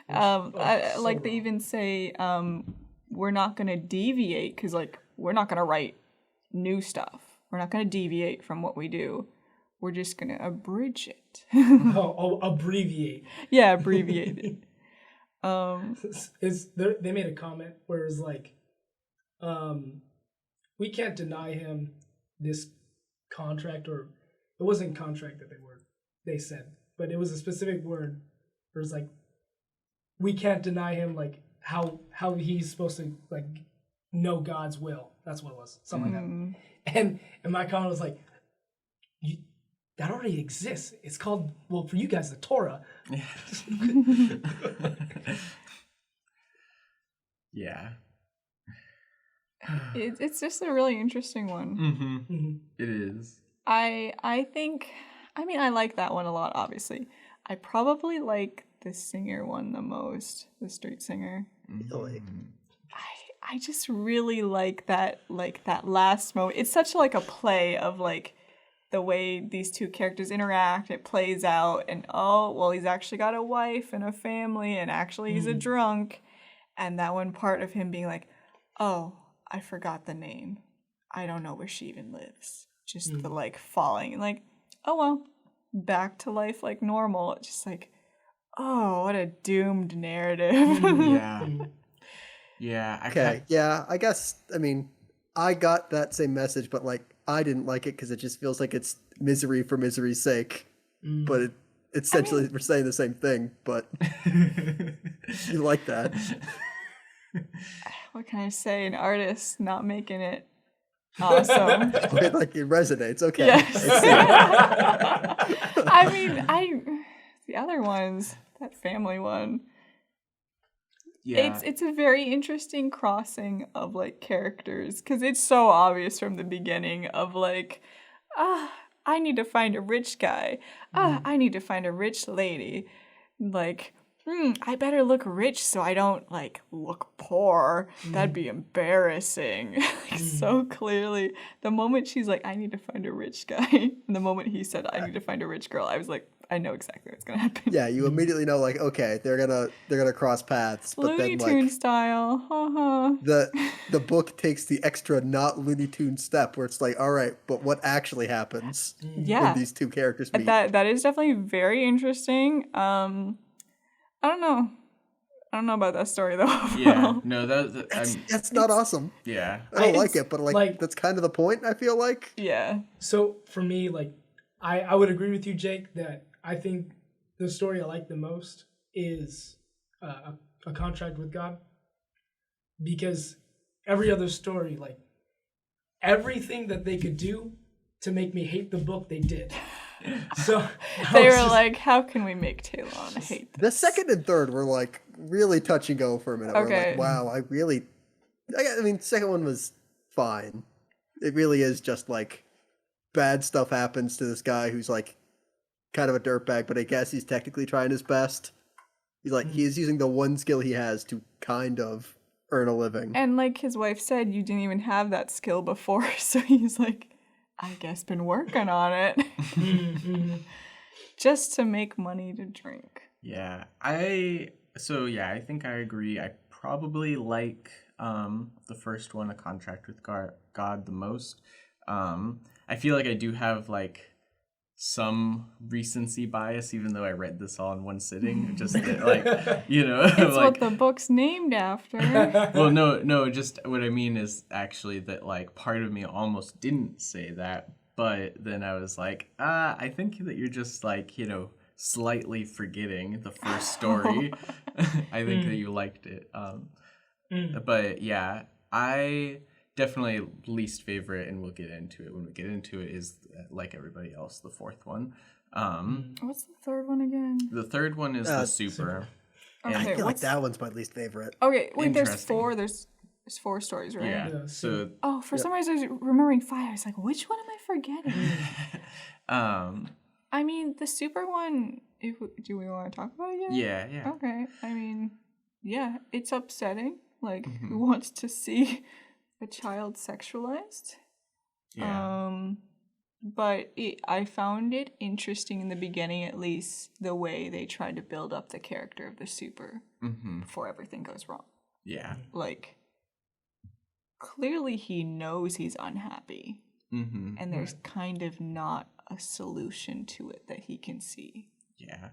Yeah. They even say, we're not going to deviate because, like, we're not going to write new stuff. We're not going to deviate from what we do. We're just going to abridge it. Abbreviate. Yeah, abbreviate it. They made a comment where it was like, we can't deny him this contract, or it wasn't contract that they said, but it was a specific word where it's like, we can't deny him like how he's supposed to like know God's will. That's what it was, something like that. And my comment was like, that already exists. It's called, well, for you guys, the Torah. Yeah. It's just a really interesting one. Mm-hmm. It is. I think, I mean, I like that one a lot, obviously. I probably like the singer one the most, the street singer. Really? I just really like that last moment. It's such like a play of like the way these two characters interact. It plays out, and oh, well, he's actually got a wife and a family, and actually he's a drunk. And that one part of him being like, oh, I forgot the name. I don't know where she even lives. Just the like falling and like, oh well, back to life like normal. It's just like, oh, what a doomed narrative. Yeah. Yeah. Okay. Yeah. I guess. I mean, I got that same message, but like, I didn't like it because it just feels like it's misery for misery's sake. But essentially, we're saying the same thing. But you like that? What can I say? An artist not making it awesome. Like it resonates. Okay. Yes. I mean, the other ones, that family one. Yeah. It's a very interesting crossing of like characters, because it's so obvious from the beginning of like, I need to find a rich guy. I need to find a rich lady. Like, I better look rich so I don't like look poor. That'd be embarrassing. Like, so clearly, the moment she's like, I need to find a rich guy, and the moment he said, I need to find a rich girl, I was like, I know exactly what's gonna happen. Yeah, you immediately know, like, okay, they're gonna cross paths. But Looney then, Tune like, style. the book takes the extra not Looney Tune step where it's like, all right, but what actually happens when these two characters meet? That is definitely very interesting. I don't know about that story though. Yeah, no, that's not awesome. Yeah, I don't like it, but like that's kind of the point. I feel like. Yeah. So for me, like, I would agree with you, Jake, that I think the story I like the most is a contract with God, because every other story, like everything that they could do to make me hate the book, they did. So they were like, how can we make Talon hate this? The second and third were like really touch and go for a minute. Okay. We're like, wow, I mean, second one was fine. It really is just like bad stuff happens to this guy who's like kind of a dirtbag, but I guess he's technically trying his best. He's like, he is using the one skill he has to kind of earn a living. And like his wife said, you didn't even have that skill before, so he's like, I guess been working on it. Just to make money to drink. Yeah. I think I agree. I probably like the first one, A Contract with God, the most. I feel like I do have like some recency bias, even though I read this all in one sitting. Just that, like, you know, it's like, what the book's named after. Well, no, just what I mean is actually that like part of me almost didn't say that, but then I was like, I think that you're just like, you know, slightly forgetting the first story. I think that you liked it. But yeah, I definitely least favorite, and we'll get into it when we get into it, is like everybody else, the fourth one. What's the third one again? The third one is the Super. Okay, I feel like that one's my least favorite. Okay, wait, there's four. There's 4 stories, right? Yeah. So. Oh, for some reason I was remembering 5. I was like, which one am I forgetting? I mean, the Super one. Do we want to talk about it yet? Yeah. Okay. I mean, yeah, it's upsetting. Like, who wants to see a child sexualized? Yeah. But I found it interesting in the beginning, at least, the way they tried to build up the character of the Super before everything goes wrong. Yeah. Like, clearly he knows he's unhappy, and there's kind of not a solution to it that he can see. Yeah.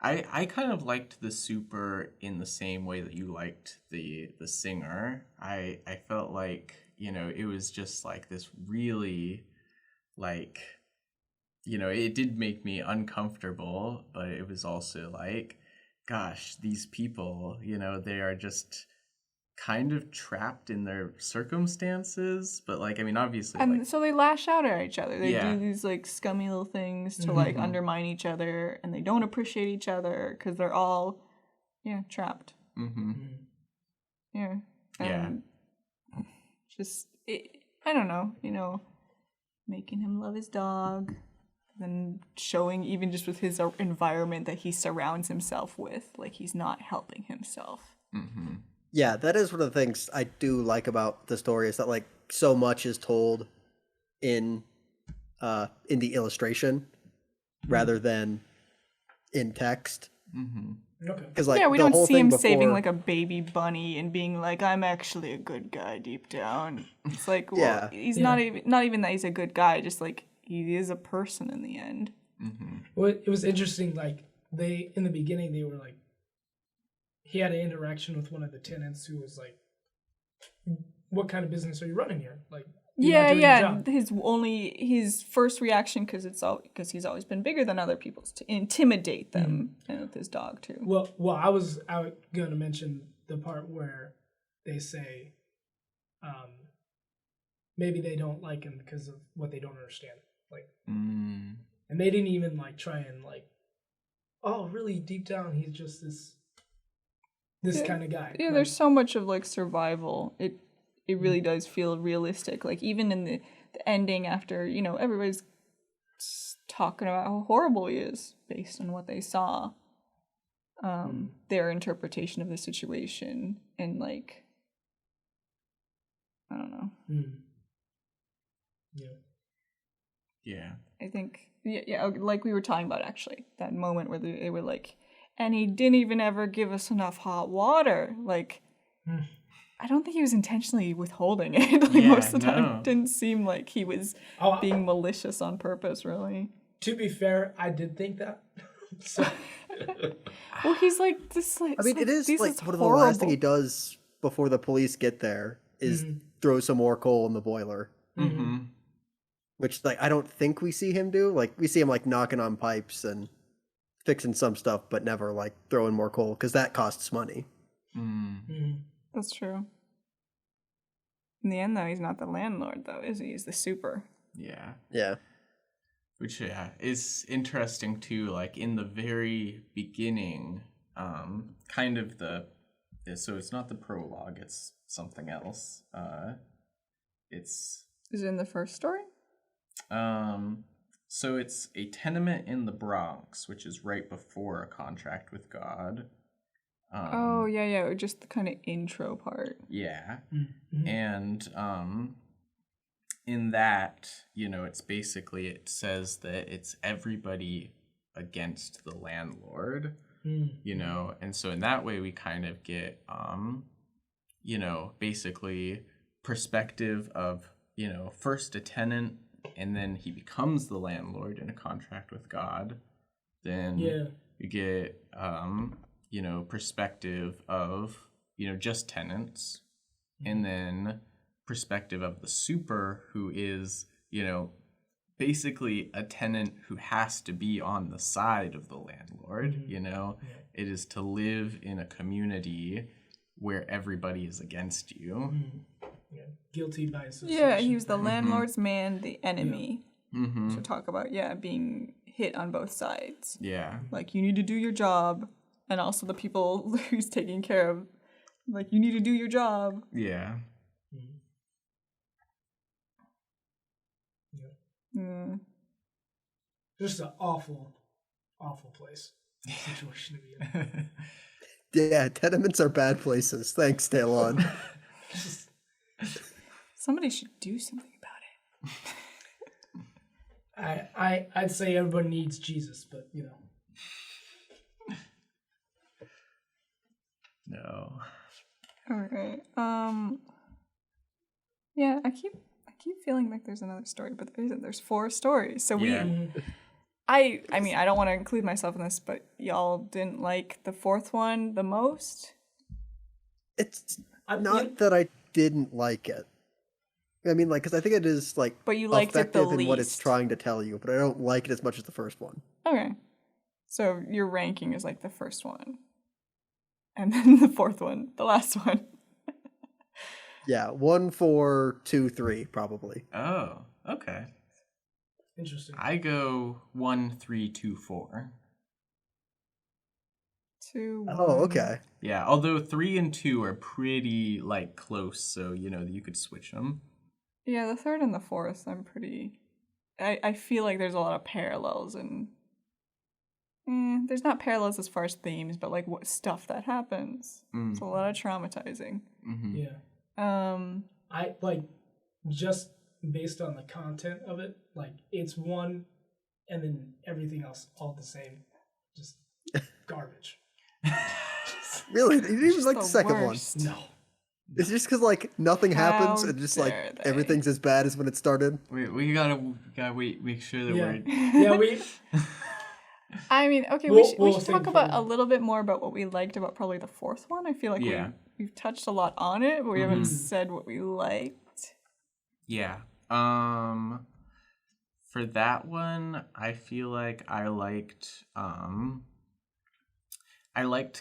I kind of liked the super in the same way that you liked the singer. I felt like, it was just like this really, like, it did make me uncomfortable, but it was also like, gosh, these people, they are just kind of trapped in their circumstances, but like, I mean, obviously, And like, so they lash out at each other. They Yeah. do these like scummy little things to like undermine each other, and they don't appreciate each other because they're all, trapped. mm-hmm. Yeah. Yeah. And I don't know, making him love his dog, then showing even just with his environment that he surrounds himself with, like he's not helping himself. Mm-hmm. Yeah, that is one of the things I do like about the story is that like so much is told in the illustration rather than in text. Mm-hmm. Okay. Because like we the don't whole see thing him before, saving like a baby bunny and being like, "I'm actually a good guy deep down." It's like, well, Yeah. he's not even that he's a good guy, just like he is a person in the end. Mm-hmm. Well, it was interesting. Like in the beginning, they were like, he had an interaction with one of the tenants who was like, "What kind of business are you running here?" Like, you're not doing your job. His first reaction, because he's always been bigger than other people's, to intimidate them, and with his dog too. Well, I was going to mention the part where they say, maybe they don't like him because of what they don't understand. Like, and they didn't even like try and like, oh, really deep down he's just this kind of guy. Yeah, like, there's so much of like survival. It really does feel realistic. Like even in the ending, after everybody's talking about how horrible he is based on what they saw, their interpretation of the situation, and like, I don't know. Yeah. I think like we were talking about actually, that moment where they were like, and he didn't even ever give us enough hot water. Like, I don't think he was intentionally withholding it. Like most of the time, it didn't seem like he was being malicious on purpose, really. To be fair, I did think that. So. Well, he's like this. Like, I mean, it is like one of the last thing he does before the police get there is throw some more coal in the boiler. Mm-hmm. Which like I don't think we see him do. Like we see him like knocking on pipes and fixing some stuff, but never like throwing more coal because that costs money. That's true. In the end, though, he's not the landlord, though, is he? He's the super. Yeah. Yeah. Which is interesting too. Like in the very beginning, kind of so it's not the prologue. It's something else. Is it in the first story? So it's a tenement in the Bronx, which is right before A Contract with God. Just the kind of intro part. Yeah. And in that, it's basically, it says that it's everybody against the landlord, and so in that way we kind of get, basically perspective of, first a tenant, and then he becomes the landlord in A Contract with God. Then you get, perspective of, just tenants, and then perspective of the super, who is, basically a tenant who has to be on the side of the landlord. It is to live in a community where everybody is against you. Guilty by association. Yeah, he was the landlord's man, the enemy. So talk about being hit on both sides. Yeah. Like, you need to do your job, and also the people who's taking care of, like, you need to do your job. Yeah. Just an awful place situation to be in. Yeah, tenements are bad places. Thanks, Talon. Somebody should do something about it. I'd say everybody needs Jesus, but No. Okay. Yeah, I keep feeling like there's another story, but there isn't. There's 4 stories. So I mean, I don't want to include myself in this, but y'all didn't like the fourth one the most? It's not that I didn't like it. I mean, like, because I think it is, like, but you liked it the effective in what it's least. trying to tell you, but I don't like it as much as the first one. Okay. So your ranking is like the first one. And then the fourth one, the last one. Yeah, 1, 4, 2, 3, probably. Oh, okay. Interesting. I go 1, 3, 2, 4. 2, 1. Oh, okay. Yeah, although 3 and 2 are pretty, like, close, so, you know, you could switch them. Yeah, the third and the fourth, I'm pretty... I feel like there's a lot of parallels, and... there's not parallels as far as themes, but, like, what stuff that happens. It's a lot of traumatizing. Mm-hmm. Yeah. I, like, just based on the content of it, like, it's one, and then everything else all the same. Just garbage. Really? You didn't even like the second worst. one? No. It's just because, like, nothing happens and just, like, dare they. everything's as bad as when it started? We gotta wait, make sure that we're... Yeah, we... I mean, okay, We'll we should think talk about further. a little bit more about what we liked about probably the fourth one. I feel like we've touched a lot on it, but we haven't said what we liked. Yeah. For that one, I feel like I liked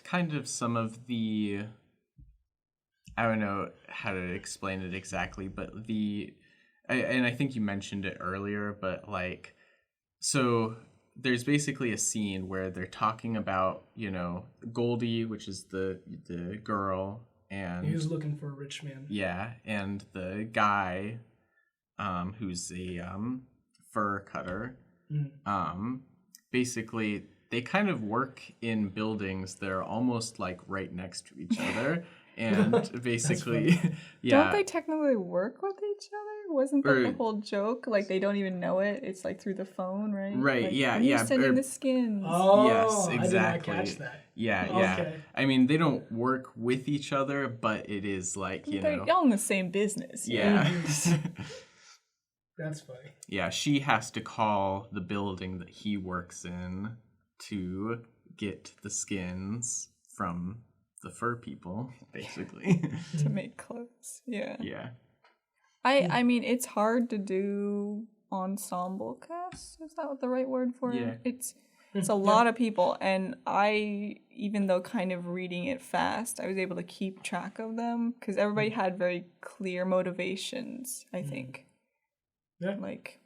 kind of some of the, I don't know how to explain it exactly, but and I think you mentioned it earlier, but like, so there's basically a scene where they're talking about, you know, Goldie, which is the girl, and He was looking for a rich man. yeah, and the guy, who's a fur cutter. Basically, they kind of work in buildings that are almost like right next to each other, and basically, yeah. Don't they technically work with each other? Wasn't that the whole joke? Like, they don't even know it. It's like through the phone, right? Right, like, yeah, when you're yeah. sending the skins. Oh, Yes, exactly. I did not catch that. Yeah, Okay. yeah. I mean, they don't work with each other, but it is like, you They're know. all in the same business. Yeah. That's funny. Yeah, she has to call the building that he works in to get the skins from the fur people, basically. To make clothes. Yeah. Yeah. I mean, it's hard to do ensemble cast. Is that what the right word for Yeah. it? It's a lot of people, and I, even though kind of reading it fast, I was able to keep track of them because everybody had very clear motivations, I think. Yeah. Like,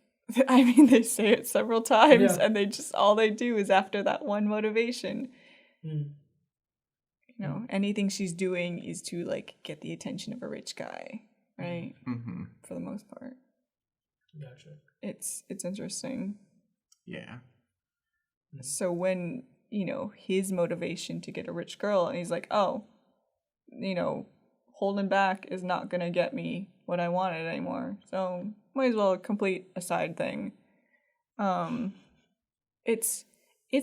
I mean, they say it several times, and they just, all they do is after that one motivation. You know, anything she's doing is to, like, get the attention of a rich guy, right? Mm-hmm. For the most part. Gotcha. It's interesting. Yeah. So when, you know, his motivation to get a rich girl, and he's like, oh, you know, holding back is not going to get me what I wanted anymore. So might as well complete a side thing. It's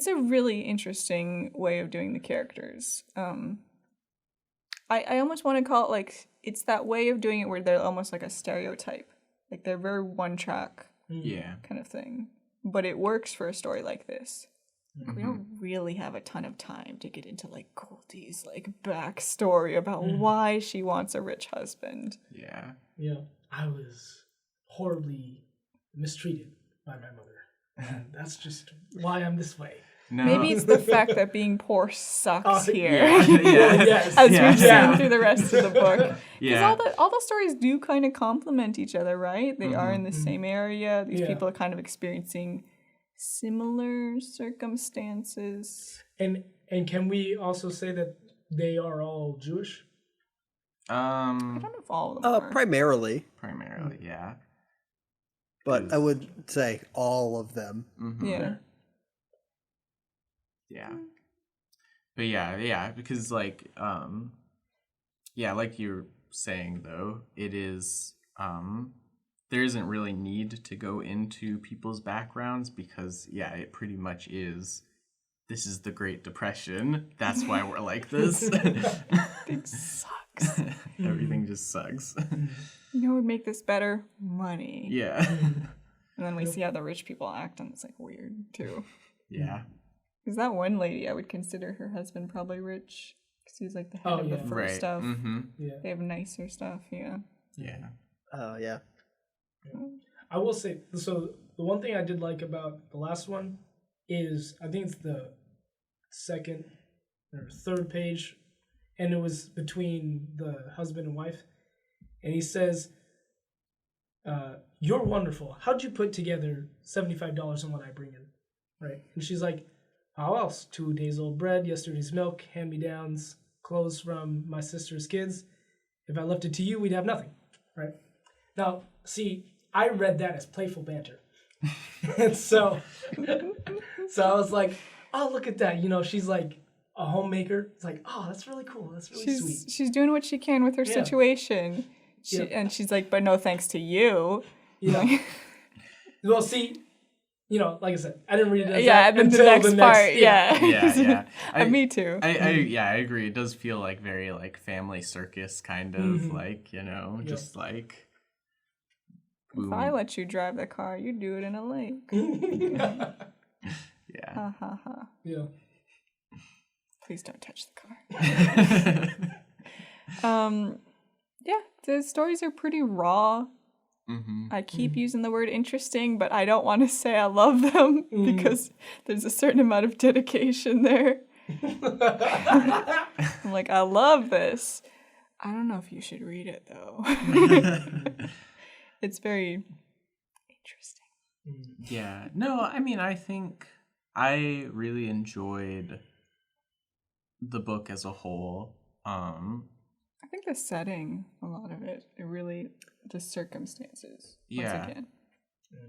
a really interesting way of doing the characters. I almost want to call it like, it's that way of doing it where they're almost like a stereotype. Like they're very one track kind of thing. But it works for a story like this. We don't really have a ton of time to get into like Goldie's like backstory about why she wants a rich husband. Yeah. You know, I was horribly mistreated by my mother. And that's just why I'm this way. No. Maybe it's the fact that being poor sucks here. Yes. As we've seen through the rest of the book. Yeah. Because all the stories do kind of complement each other, right? They are in the same area. These people are kind of experiencing similar circumstances. And can we also say that they are all Jewish? I don't know if all of them are. Primarily. Primarily, yeah. But I would say all of them. Yeah. Yeah. But yeah, because like, like you're saying though, it is, there isn't really need to go into people's backgrounds because, it pretty much is, this is the Great Depression. That's why we're like this. It sucks. Everything just sucks. You know what would make this better? Money. Yeah. And then we see how the rich people act, and it's like weird too. Yeah. Because that one lady, I would consider her husband probably rich. Because he's like the head of the fur stuff. Mm-hmm. Yeah. They have nicer stuff, yeah. Yeah. Yeah. I will say, so the one thing I did like about the last one is, I think it's the second or third page, and it was between the husband and wife, and he says, "You're wonderful. How'd you put together $75 on what I bring in?" Right? And she's like, "How else? 2 days old bread, yesterday's milk, hand-me-downs, clothes from my sister's kids. If I left it to you, we'd have nothing." Right? Now, see, I read that as playful banter. And so I was like, oh, look at that. You know, she's like a homemaker. It's like, oh, that's really cool. That's really sweet. She's doing what she can with her situation. And she's like, but no thanks to you. Yeah. Well, see, you know, like I said, I didn't read it as that until the next part. Yeah. Me too. I agree. It does feel like very like family circus kind of like, you know, just like. If I let you drive the car, you do it in a lake. Yeah. Ha ha ha. Yeah. Please don't touch the car. Yeah, the stories are pretty raw. I keep using the word interesting, but I don't want to say I love them because there's a certain amount of dedication there. I'm like, I love this. I don't know if you should read it though. It's very interesting. Yeah. No, I mean, I think I really enjoyed the book as a whole. I think the setting, a lot of it really, the circumstances. Yeah. Once again.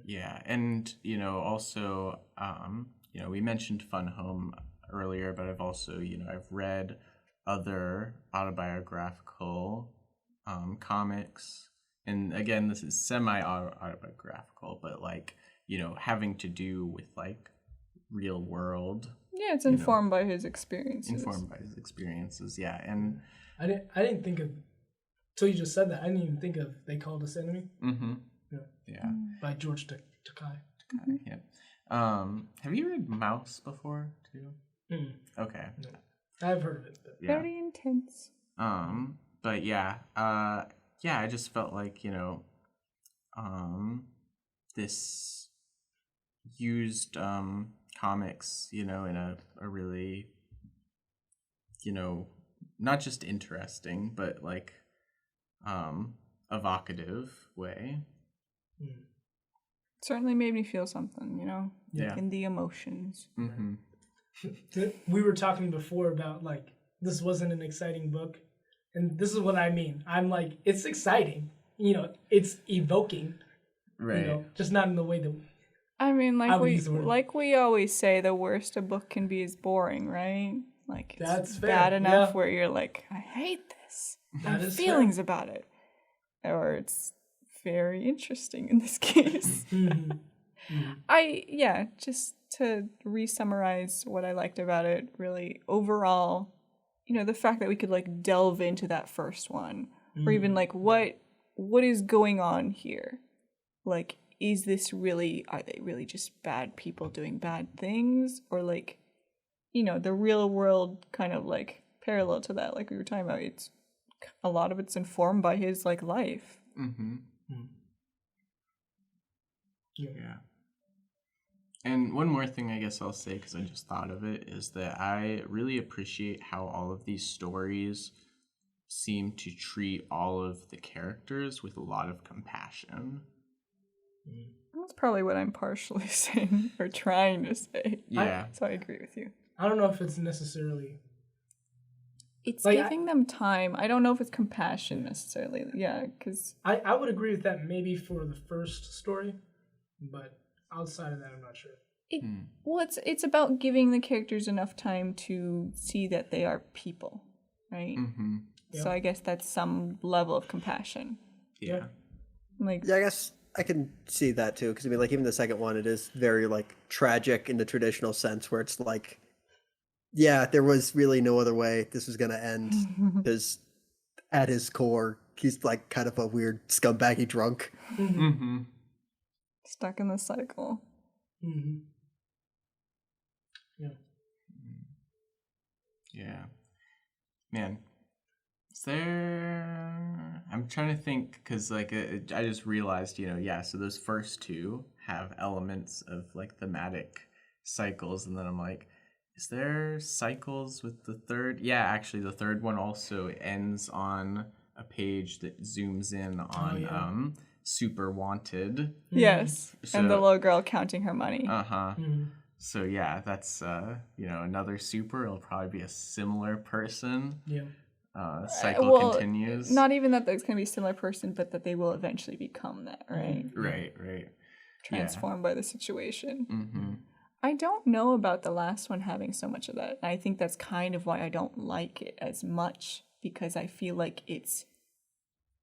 Yeah. And, you know, also, you know, we mentioned Fun Home earlier, but I've also, you know, I've read other autobiographical comics. And again, this is semi-autobiographical, but like, you know, having to do with like real world. Yeah, it's informed by his experiences. Yeah. And I didn't think of, till you just said that, I didn't even think of They Called Us Enemy. Yeah. By George Takei. Yeah. Have you read Mouse before too? Okay. No. I've heard of it. But Yeah. Very intense. But yeah, I just felt like, you know, this used comics, you know, in a really, you know, not just interesting, but like evocative way. Certainly made me feel something, you know, Yeah. in the emotions. We were talking before about like, this wasn't an exciting book. And this is what I mean. I'm like, it's exciting. You know, it's evoking. Right. You know, just not in the way that. I mean, like we always say, the worst a book can be is boring, right? Like it's That's fair. bad enough where you're like, I hate this. I have feelings fair. about it. Or it's very interesting in this case. Just to re-summarize what I liked about it, really overall, you know, the fact that we could like delve into that first one, or even like what is going on here? Like, is this really, are they really just bad people doing bad things? Or like, you know, the real world kind of like parallel to that, like we were talking about, it's a lot of it's informed by his like life. Yeah. And one more thing I guess I'll say, because I just thought of it, is that I really appreciate how all of these stories seem to treat all of the characters with a lot of compassion. That's probably what I'm partially saying or trying to say. Yeah. So I agree with you. I don't know if it's necessarily. It's like, giving them time. I don't know if it's compassion necessarily. Yeah, because I would agree with that maybe for the first story, but outside of that, I'm not sure. Well, it's about giving the characters enough time to see that they are people, right? Yep. So I guess that's some level of compassion. Yeah. Like, Yeah, I guess I can see that too, because I mean, like even the second one, it is very like tragic in the traditional sense, where it's like, yeah, there was really no other way this was gonna end, because at his core, he's like kind of a weird scumbaggy drunk. Stuck in the cycle. Mm-hmm. Yeah. Yeah. Man. Is there... I'm trying to think, because, like, I just realized, so those first two have elements of, like, thematic cycles, and then I'm like, is there cycles with the third? Yeah, actually, the third one also ends on a page that zooms in on Super Wanted. Yes, and the little girl counting her money. Uh-huh. So, yeah, that's, another super. It'll probably be a similar person. Yeah. Cycle continues. Not even that there's going to be a similar person, but that they will eventually become that, right? Right. Transformed by the situation. Mm-hmm. I don't know about the last one having so much of that. I think that's kind of why I don't like it as much, because I feel like it's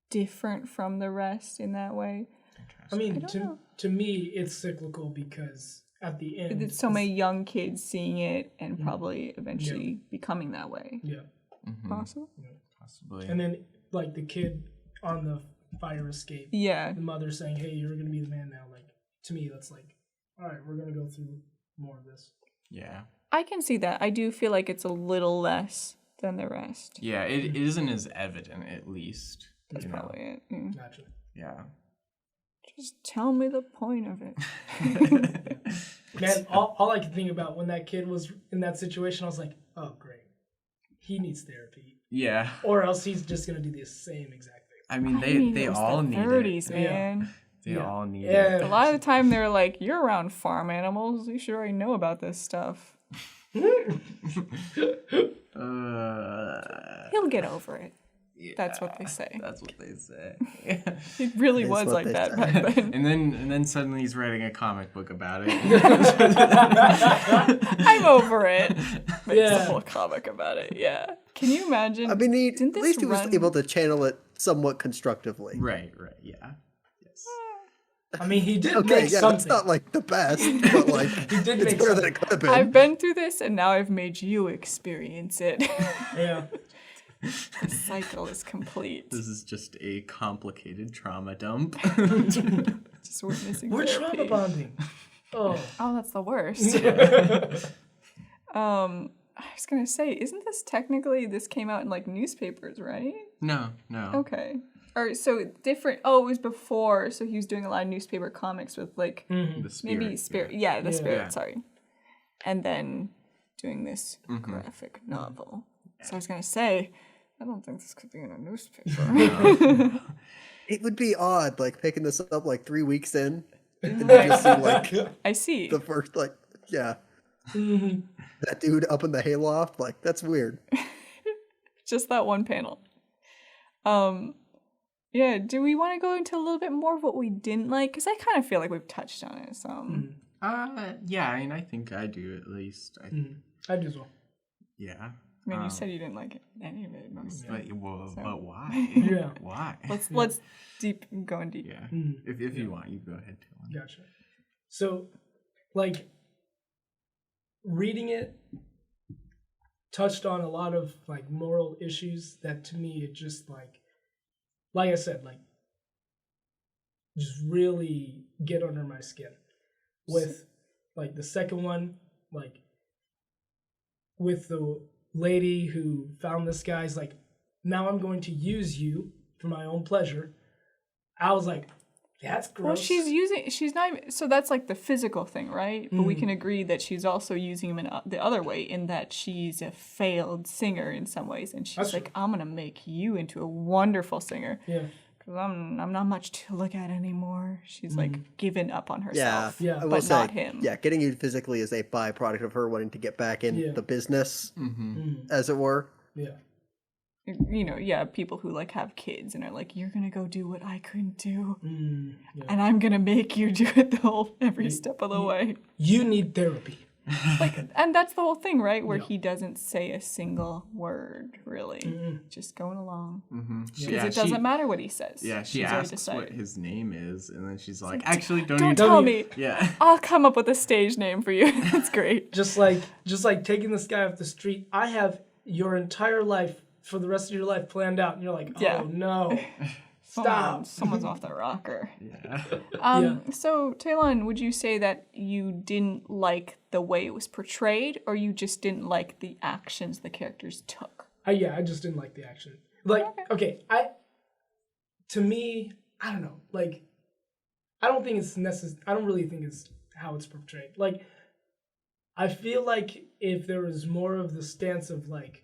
different from the rest in that way. I mean, to me, it's cyclical because at the end... It's so many young kids seeing it and probably eventually becoming that way. Yeah. Mm-hmm. Possible? Yeah. Possibly. And then, like, the kid on the fire escape. Yeah. The mother saying, hey, you're going to be the man now. Like, to me, that's like, all right, we're going to go through more of this. Yeah. I can see that. I do feel like it's a little less than the rest. Yeah, it isn't as evident, at least. That's probably it. Mm. Gotcha. Yeah. Just tell me the point of it. Man, all I could think about when that kid was in that situation, I was like, oh, great. He needs therapy. Yeah. Or else he's just going to do the same exact thing. I mean, they all need 30s, it. man. They all need Yeah. it. A lot of the time they're like, you're around farm animals. You should already know about this stuff. He'll get over it. Yeah, that's what they say. That's what they say. It really was like that back then. and then suddenly he's writing a comic book about it. I'm over it. Makes a whole comic about it. Yeah. Can you imagine? I mean, Didn't at least he was run- able to channel it somewhat constructively. Right. Yeah. Yes. I mean, he did Okay, make yeah, something. it's not like the best, but like He did it's make better something. than it could have been. I've been through this and now I've made you experience it. Yeah. The cycle is complete. This is just a complicated trauma dump. Just witnessing We're therapy. trauma bonding. Oh, that's the worst. I was gonna say, isn't this came out in like newspapers, right? No. Okay. Or so different. Oh, it was before. So he was doing a lot of newspaper comics with like The spirit. maybe spirit. Yeah, the spirit. Yeah. Sorry. And then doing this graphic novel. So I was gonna say, I don't think this could be in a newspaper. It would be odd, like picking this up like 3 weeks in, and then just see like I see. the first that dude up in the hayloft, like that's weird. Just that one panel. Yeah, do we want to go into a little bit more of what we didn't like? Because I kind of feel like we've touched on it some. Yeah, I mean, I think I do at least. I do as well. Yeah. I mean, you said you didn't like any of it. But why? Yeah. Why? Let's go in deep. Yeah. If you want, you go ahead, Dylan. Gotcha. So, like, reading it touched on a lot of like moral issues that to me it just like I said, like just really get under my skin. With like the second one, like with the lady who found this guy's like, now I'm going to use you for my own pleasure. I was like, that's gross. Well, she's not even, so that's like the physical thing, right? But we can agree that she's also using him in the other way, in that she's a failed singer in some ways. And she's like, I'm going to make you into a wonderful singer. Yeah. Because I'm not much to look at anymore. She's like given up on herself. Yeah. I will But say, not him. Yeah, getting you physically is a byproduct of her wanting to get back in the business, as it were. Yeah. You know, people who like have kids and are like, you're gonna go do what I couldn't do, Yeah. and I'm gonna make you do it every step of the way. You need therapy. And that's the whole thing, right? Where he doesn't say a single word, really, just going along. Because it doesn't matter what he says. Yeah, she She's already asks decided. what his name is, and then she's like, actually, don't Don't even tell me. Yeah. I'll come up with a stage name for you. That's great. Just like taking this guy off the street. I have your entire life for the rest of your life planned out, and you're like, oh no. Stop. Someone's off the rocker. Yeah. So, Talon, would you say that you didn't like the way it was portrayed, or you just didn't like the actions the characters took? I just didn't like the action. Like, okay, to me, I don't know. Like, I don't think it's necessary. I don't really think it's how it's portrayed. Like, I feel like if there was more of the stance of like,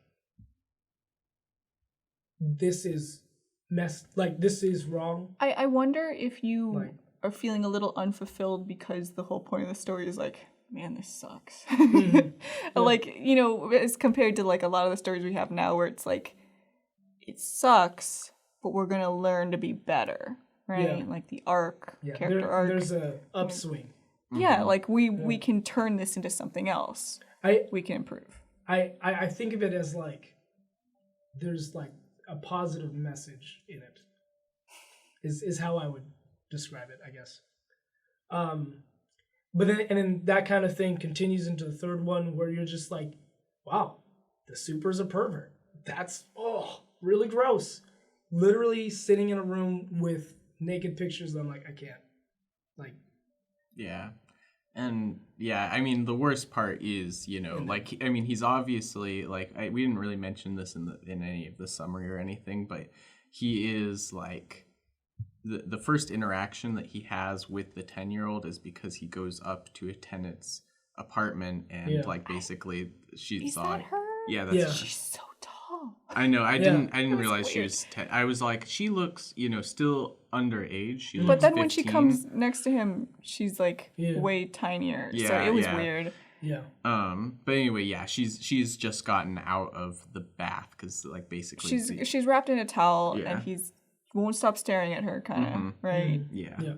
this is this is wrong. I wonder if you are feeling a little unfulfilled because the whole point of the story is like, man, this sucks. Like, you know, as compared to like a lot of the stories we have now where it's like, it sucks, but we're gonna learn to be better, right? Yeah. Like the arc, character arc. There's a upswing. Yeah, like we can turn this into something else. We can improve. I think of it as like there's like a positive message in it. Is how I would describe it, I guess. But then that kind of thing continues into the third one where you're just like, wow, the super's a pervert. That's really gross. Literally sitting in a room with naked pictures, I'm like, I can't. Like, yeah. And yeah, I mean, the worst part is, you know, like, I mean, he's obviously like, we didn't really mention this in any of the summary or anything, but he is like, the first interaction that he has with the 10-year-old is because he goes up to a tenant's apartment and like basically she's that her? Yeah, that's she's so tall. I know. I didn't realize weird. she was 10. I was like, she looks, you know, still underage. She But looks then 15. when she comes next to him, she's like way tinier. So Yeah, it was yeah. weird. yeah. But anyway, yeah, she's just gotten out of the bath because like basically She's wrapped in a towel Yeah. and he's won't stop staring at her, kind of, right? yeah. Yeah.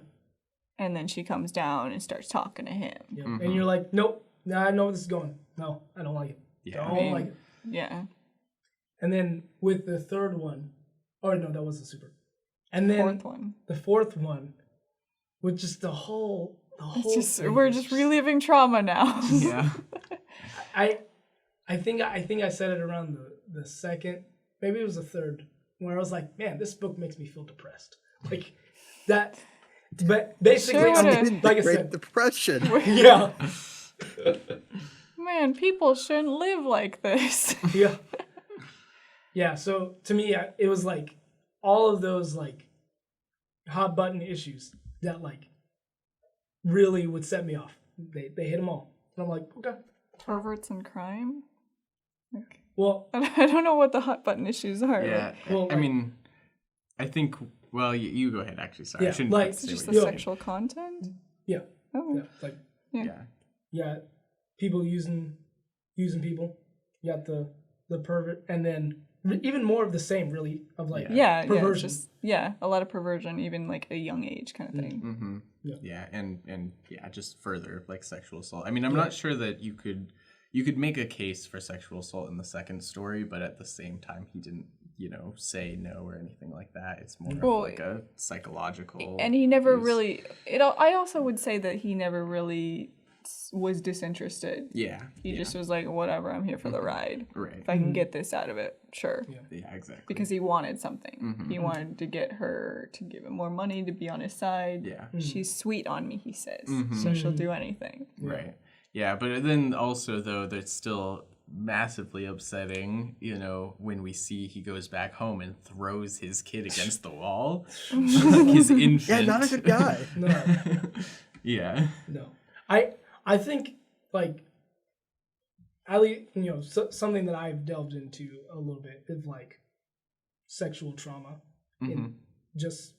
And then she comes down and starts talking to him. Yeah. And you're like, nope, I know where this is going. No, I don't like it. Yeah. Don't like it. Yeah. And then with the third one, no, that was the super. And then the fourth one, with just the whole thing we're is just reliving trauma now. Yeah. I think I said it around the second, maybe it was the third, where I was like, man, this book makes me feel depressed. Like that. But basically, Sure. like I Great said, Depression. yeah. Man, people shouldn't live like this. Yeah. Yeah, so to me, it was like all of those like hot button issues that like really would set me off. They hit them all. And I'm like, okay. Perverts and crime? Like, Well, I don't know what the hot button issues are. Yeah. Like, well, I mean, I think, well, you go ahead, actually. Sorry. Yeah, I shouldn't like, say just what the you're saying. sexual content? yeah. Oh. Yeah. Like, Yeah. people using people. You got the pervert, and then even more of the same, really, of like perversion. A lot of perversion, even like a young age kind of thing. Mm-hmm. Yeah. And just further like sexual assault. I mean, I'm not sure that you could make a case for sexual assault in the second story, but at the same time, he didn't, you know, say no or anything like that. It's more of like a psychological. And he never really. I also would say that he never really was disinterested. Yeah. He just was like, whatever, I'm here for the ride. Right. If I can get this out of it, sure. Yeah, exactly. Because he wanted something. He wanted to get her to give him more money, to be on his side. Yeah. She's sweet on me, he says. So she'll do anything. Right. Yeah, but then also, though, that's still massively upsetting, you know, when we see he goes back home and throws his kid against the wall. Like his infant. Yeah, not a good guy. No. Yeah. No. I think, like, something that I've delved into a little bit is, like, sexual trauma in just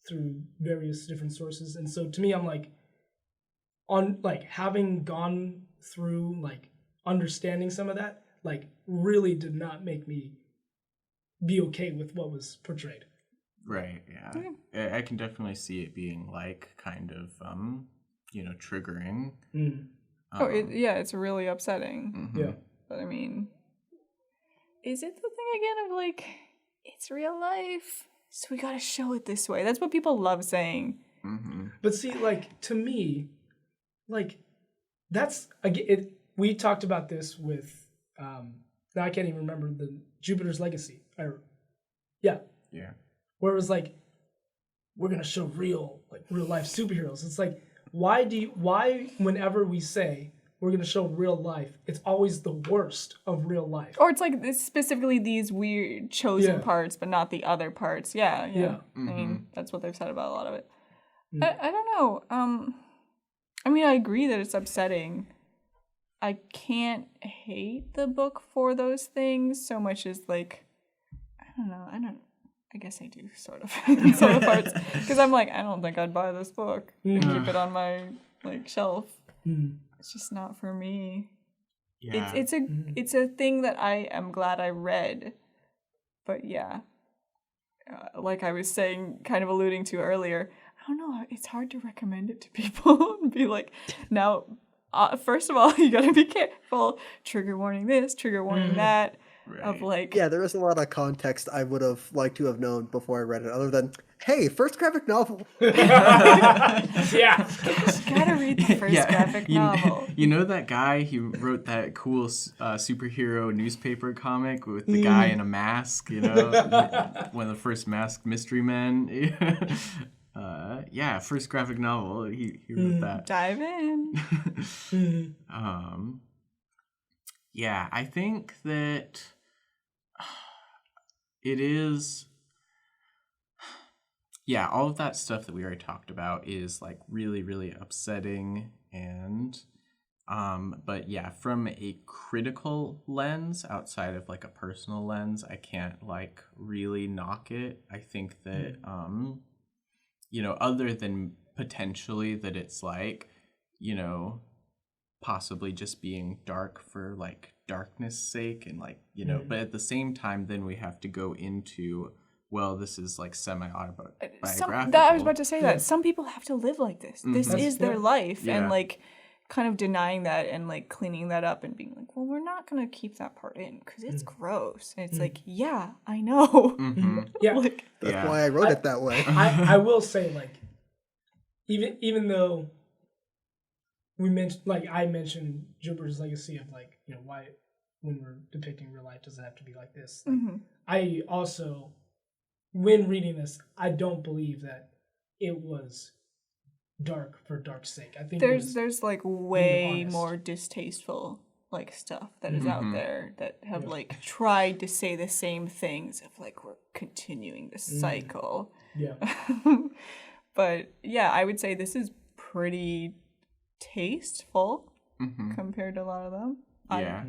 through various different sources. And so, to me, I'm, like, having gone through, like, understanding some of that, like, really did not make me be okay with what was portrayed. Right, yeah. I can definitely see it being, like, kind of, you know, triggering. It's really upsetting. Yeah. But I mean, is it the thing again of like, it's real life, so we gotta show it this way? That's what people love saying. But see, like, to me, like, that's, again, we talked about this with, now I can't even remember, the Jupiter's Legacy. Yeah. Yeah. Where it was like, we're gonna show real life superheroes. It's like, why whenever we say we're gonna show real life, it's always the worst of real life. Or it's like specifically these weird chosen parts, but not the other parts. Yeah. Mm-hmm. I mean, that's what they've said about a lot of it. I don't know. I mean, I agree that it's upsetting. I can't hate the book for those things so much as like, I guess I do sort of in some of the parts, because I'm like, I don't think I'd buy this book and keep it on my like shelf. It's just not for me. Yeah. It's a thing that I am glad I read, but like I was saying, kind of alluding to earlier, I don't know, it's hard to recommend it to people and be like, now, first of all, you gotta be careful. Trigger warning this, trigger warning that. Right. Of like, yeah, there is a lot of context I would have liked to have known before I read it, other than, hey, first graphic novel. Yeah, you gotta read the first graphic novel. You know that guy? He wrote that cool superhero newspaper comic with the guy in a mask. You know, one of the first masked mystery men. First graphic novel. He wrote that. Dive in. Yeah, I think that it is. Yeah, all of that stuff that we already talked about is like really, really upsetting, and but yeah, from a critical lens, outside of like a personal lens, I can't like really knock it. I think that other than potentially that it's like, possibly just being dark for like darkness sake, and like, but at the same time, then we have to go into, well, this is like semi-autobiographical. I was about to say that. Some people have to live like this. This is their life. And like kind of denying that and like cleaning that up and being like, well, we're not going to keep that part in because it's gross. And it's like, yeah, I know. Yeah. Like, that's why I wrote it that way. I will say, like, even though I mentioned Jupiter's Legacy of like, why when we're depicting real life does it have to be like this? Like, I also, when reading this, I don't believe that it was dark for dark's sake. I think there's like way more distasteful like stuff that is out there that have like tried to say the same things of like, we're continuing the cycle. Yeah. But yeah, I would say this is pretty tasteful compared to a lot of them. Yeah.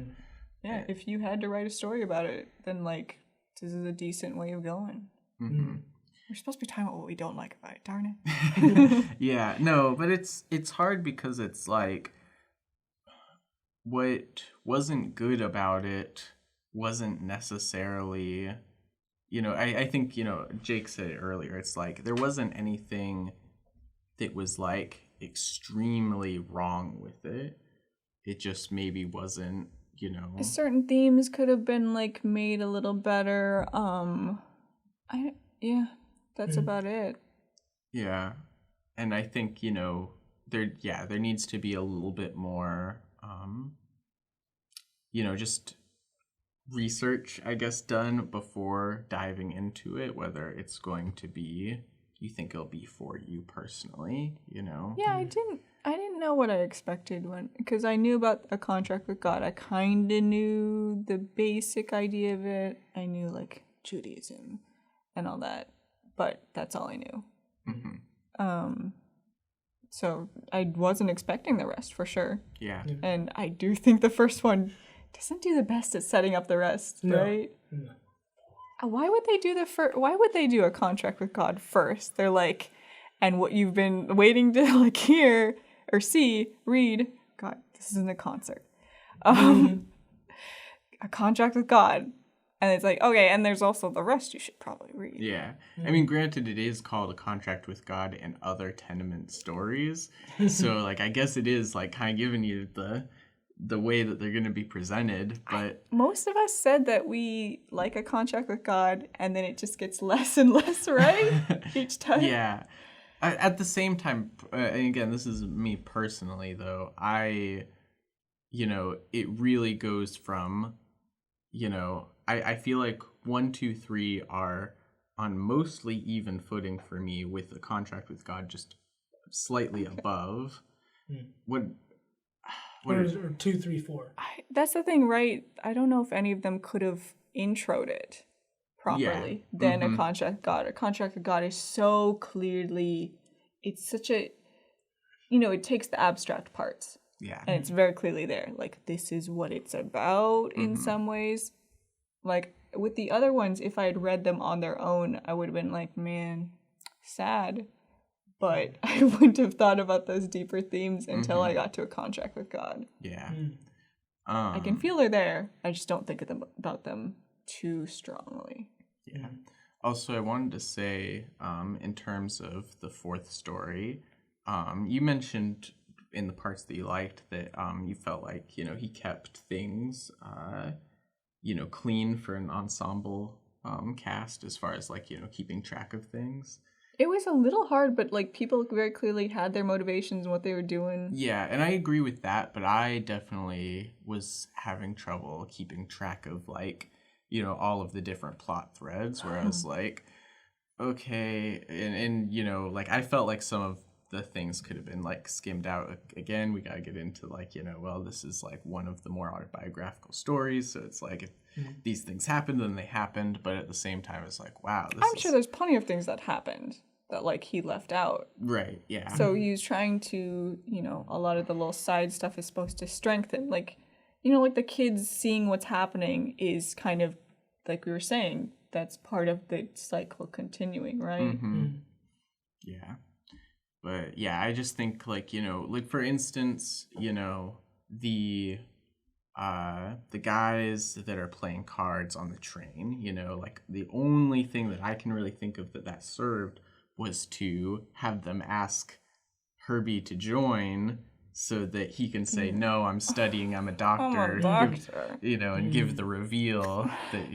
If you had to write a story about it, then like this is a decent way of going. We're supposed to be talking about what we don't like about it, darn it. Yeah, no, but it's hard because it's like what wasn't good about it wasn't necessarily, I think, Jake said it earlier, it's like there wasn't anything that was like extremely wrong with it. It just maybe wasn't, certain themes could have been like made a little better. That's about it. Yeah. And I think, there needs to be a little bit more just research, I guess, done before diving into it, whether it's going to be, you think it'll be for you personally, Yeah, I didn't know what I expected because I knew about A Contract with God. I kind of knew the basic idea of it. I knew like Judaism and all that, but that's all I knew. So I wasn't expecting the rest for sure. Yeah. And I do think the first one doesn't do the best at setting up the rest, right? No. Why would they do why would they do A Contract with God first? They're like, and what you've been waiting to like hear or read. God, this isn't a concert. A Contract with God. And it's like, okay, and there's also the rest you should probably read. Yeah. I mean, granted, it is called A Contract with God and Other Tenement Stories. So, like, I guess it is, like, kind of giving you the way that they're going to be presented. But most of us said that we like A Contract with God, and then it just gets less and less right each time. Yeah. At the same time, and again, this is me personally, though, it really goes from, I feel like 1, 2, 3 are on mostly even footing for me, with a contract with God just slightly above. What or 2, 3, 4? That's the thing, right? I don't know if any of them could have introed it properly than a contract with God. A contract with God is so clearly, it's such a, it takes the abstract parts. Yeah. And it's very clearly there. Like, this is what it's about in some ways. Like, with the other ones, if I had read them on their own, I would have been like, man, sad. But I wouldn't have thought about those deeper themes until I got to a contract with God. Yeah. I can feel they're there. I just don't think about them too strongly. Yeah. Also, I wanted to say, in terms of the fourth story, you mentioned in the parts that you liked that you felt like, he kept things, clean for an ensemble cast, as far as like, keeping track of things. It was a little hard, but like people very clearly had their motivations and what they were doing. Yeah, and I agree with that, but I definitely was having trouble keeping track of like, all of the different plot threads, where I was like, okay, and like I felt like some of the things could have been like skimmed out. Again, we gotta get into like, well, this is like one of the more autobiographical stories, so it's like if these things happened, then they happened, but at the same time it's like, wow, I'm sure there's plenty of things that happened that like he left out. Right, yeah. So he was trying to, a lot of the little side stuff is supposed to strengthen, like, like the kids seeing what's happening is kind of, like we were saying, that's part of the cycle continuing, right? Yeah. But yeah, I just think like, like for instance, the guys that are playing cards on the train, like the only thing that I can really think of that served was to have them ask Herbie to join so that he can say, no, I'm studying, I'm a doctor. I'm a doctor. And give the reveal that...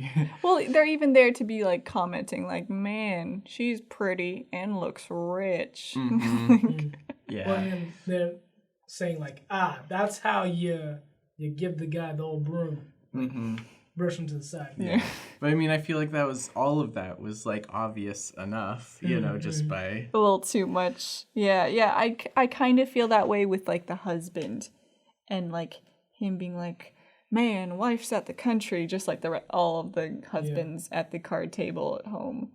Well, they're even there to be like commenting like, man, she's pretty and looks rich. Yeah. Well, and they're saying like, that's how you give the guy the old broom. Brush him to the side. Yeah. But I mean, I feel like all of that was like obvious enough, just by... A little too much. Yeah. I kind of feel that way with like the husband and like him being like, man, wife's at the country, just like all of the husbands at the card table at home.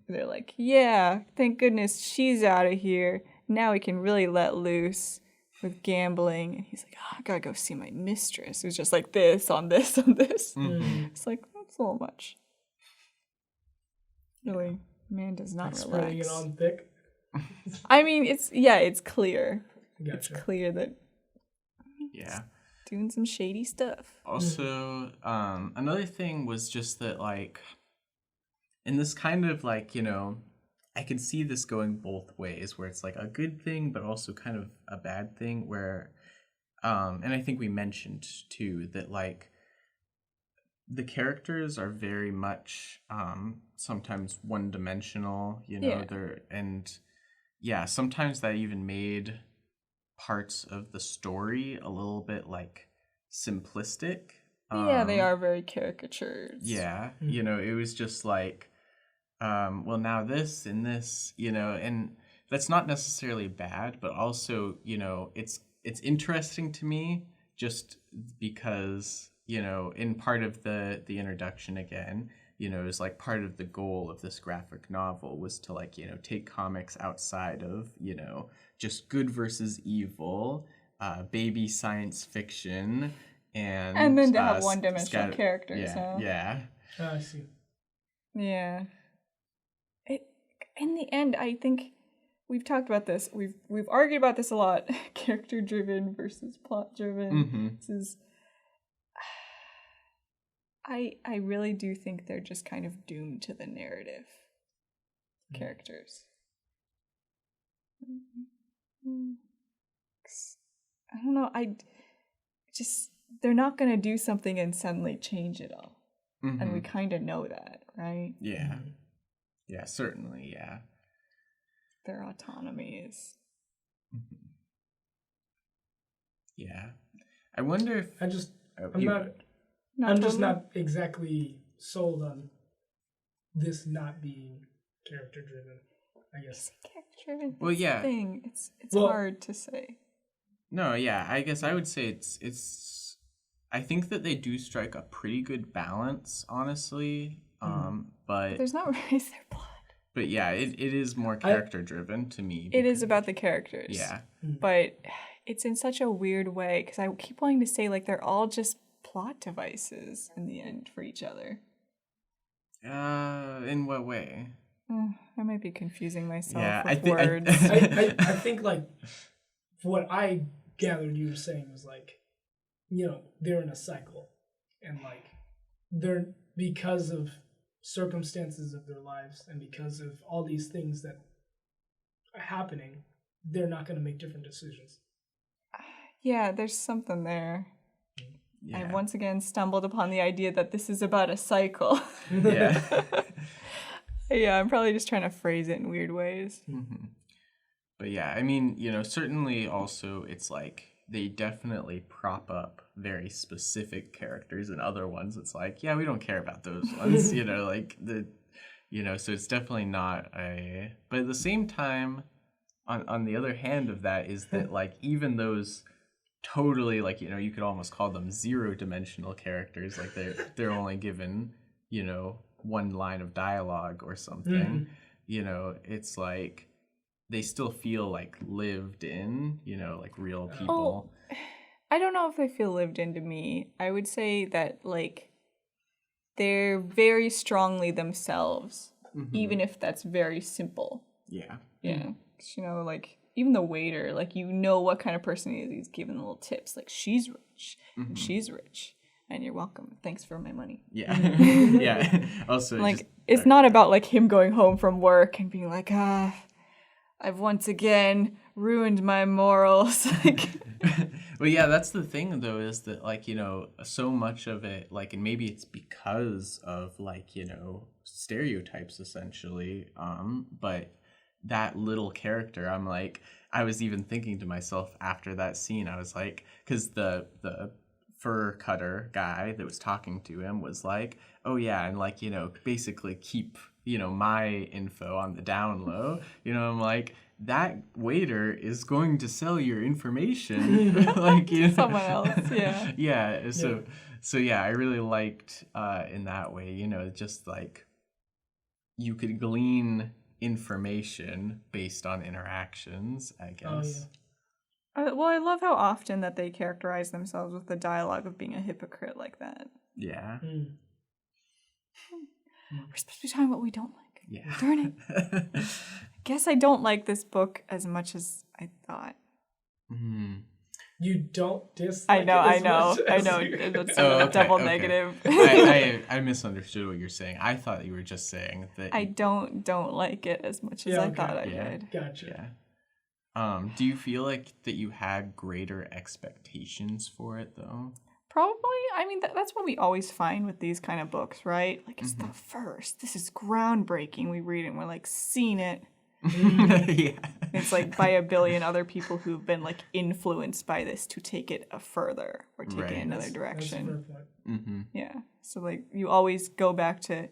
They're like, yeah, thank goodness she's out of here. Now we can really let loose with gambling. And he's like, I gotta go see my mistress. It was just like this on this on this. It's like, that's a little much. Really, man does not relax. Spreading it on thick. I mean, it's clear. Gotcha. It's clear that doing some shady stuff. Also, another thing was just that like, in this kind of like, I can see this going both ways, where it's like a good thing, but also kind of a bad thing, where, and I think we mentioned too, that like the characters are very much, sometimes one-dimensional, sometimes that even made parts of the story a little bit like simplistic. They are very caricatures. Yeah, it was just like, well, now this and this, and that's not necessarily bad, but also, it's interesting to me just because, in part of the introduction again, it was like part of the goal of this graphic novel was to like, take comics outside of, just good versus evil, baby science fiction, and then to have one-dimensional characters. Yeah. Oh, I see. Yeah. In the end, I think we've talked about this. We've argued about this a lot. Character-driven versus plot-driven. This is. I really do think they're just kind of doomed to the narrative. Characters. I don't know. They're not gonna do something and suddenly change it all, and we kind of know that, right? Yeah. Yeah, certainly, yeah. Their autonomy is... Yeah. I wonder if... I'm just not exactly sold on this not being character driven, I guess. Character driven. Well, yeah. Thing. It's hard to say. No, yeah. I guess I would say it's. I think that they do strike a pretty good balance, honestly. But there's not really their plot. But yeah, it is more character driven to me. It is about the characters. Yeah. But it's in such a weird way because I keep wanting to say like they're all just plot devices in the end for each other. In what way? I might be confusing myself with words. I think like what I gathered you were saying was like, they're in a cycle, and like they're because of circumstances of their lives and because of all these things that are happening, they're not going to make different decisions. Yeah, there's something there. Yeah. I once again stumbled upon the idea that this is about a cycle. Yeah. Yeah, I'm probably just trying to phrase it in weird ways. Mm-hmm. But yeah, I mean, certainly also it's like they definitely prop up very specific characters, and other ones it's like, yeah, we don't care about those ones, so it's definitely not a. But at the same time, on the other hand of that is that like even those totally like you could almost call them zero-dimensional characters, like they're only given one line of dialogue or something. It's like they still feel like lived in, like real people. Oh, I don't know if they feel lived into me. I would say that like they're very strongly themselves, even if that's very simple. Yeah. Yeah. 'Cause, like even the waiter, like what kind of person he is. He's giving little tips, like she's rich, and she's rich, and you're welcome. Thanks for my money. Yeah. Yeah. Also, like it's not about like him going home from work and being like, I've once again ruined my morals. Well, yeah, that's the thing though, is that like so much of it, like, and maybe it's because of like stereotypes essentially, but that little character, I was even thinking to myself after that scene, I was like, because the fur cutter guy that was talking to him was like, oh yeah, and like basically keep my info on the down low. I'm like, that waiter is going to sell your information like someone else. Yeah. So yeah, I really liked in that way, just like you could glean information based on interactions, I guess. Oh, yeah. Well, I love how often that they characterize themselves with the dialogue of being a hypocrite like that. Yeah. We're supposed to be talking about what we don't like. Yeah. Darn it. I guess I don't like this book as much as I thought. You don't dislike it I know. It's a double negative. I misunderstood what you're saying. I thought you were just saying that I don't like it as much as I thought I did. Gotcha. Yeah. Do you feel like that you had greater expectations for it though? Probably. I mean, that's what we always find with these kind of books, right? Like, it's the first. This is groundbreaking. We read it and we're like, seen it. Yeah. It's like by a billion other people who've been like influenced by this to take it further or take it in another direction. That's a fair point. Yeah. So like you always go back to.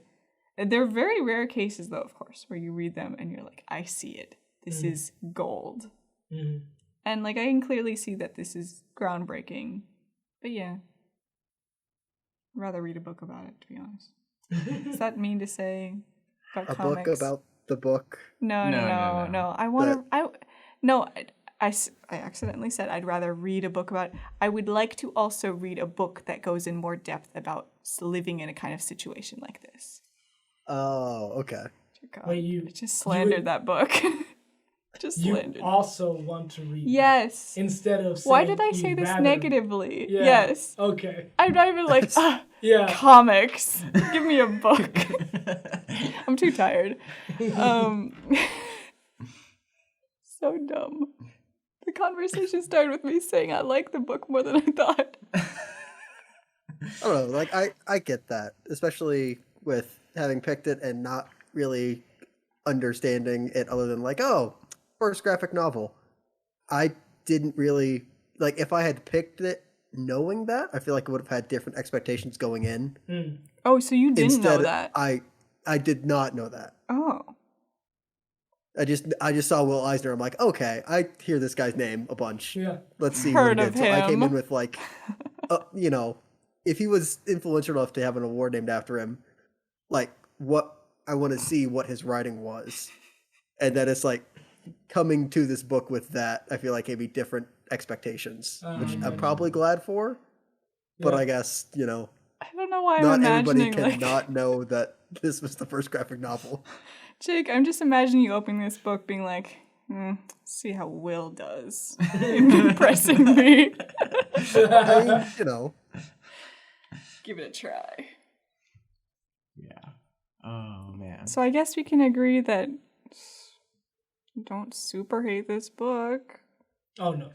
There are very rare cases though, of course, where you read them and you're like, I see it. This is gold. And like I can clearly see that this is groundbreaking. But yeah, I'd rather read a book about it, to be honest. Is that mean to say about comics? Book about the book? No. I accidentally said I'd rather read a book about. I would like to also read a book that goes in more depth about living in a kind of situation like this. Oh, okay. God, I just slandered that book. You also want to read. Yes. Instead of saying, why did I say this negatively? Yeah. Yes. Okay. I'm not even like comics. Give me a book. I'm too tired. So dumb. The conversation started with me saying I like the book more than I thought. I don't know. Like I get that, especially with having picked it and not really understanding it other than like, oh, first graphic novel. I didn't really like if I had picked it knowing that, I feel like I would have had different expectations going in. Oh, so you didn't know that? I I did not know that. Oh. I just saw Will Eisner. I'm like, okay, I hear this guy's name a bunch. Yeah. Let's see Heard what he of did. So I came him. in with like, you know, if he was influential enough to have an award named after him, like what I want to see what his writing was, and then it's like coming to this book with that. I feel like gave me different expectations, which I'm probably glad for. But I guess I don't know why I'm not everybody imagining can like not know that this was the first graphic novel. Jake, I'm just imagining you opening this book being like, see how Will does in impressing me. I mean, Give it a try. Yeah. Oh, man. So I guess we can agree that don't super hate this book. Oh, no.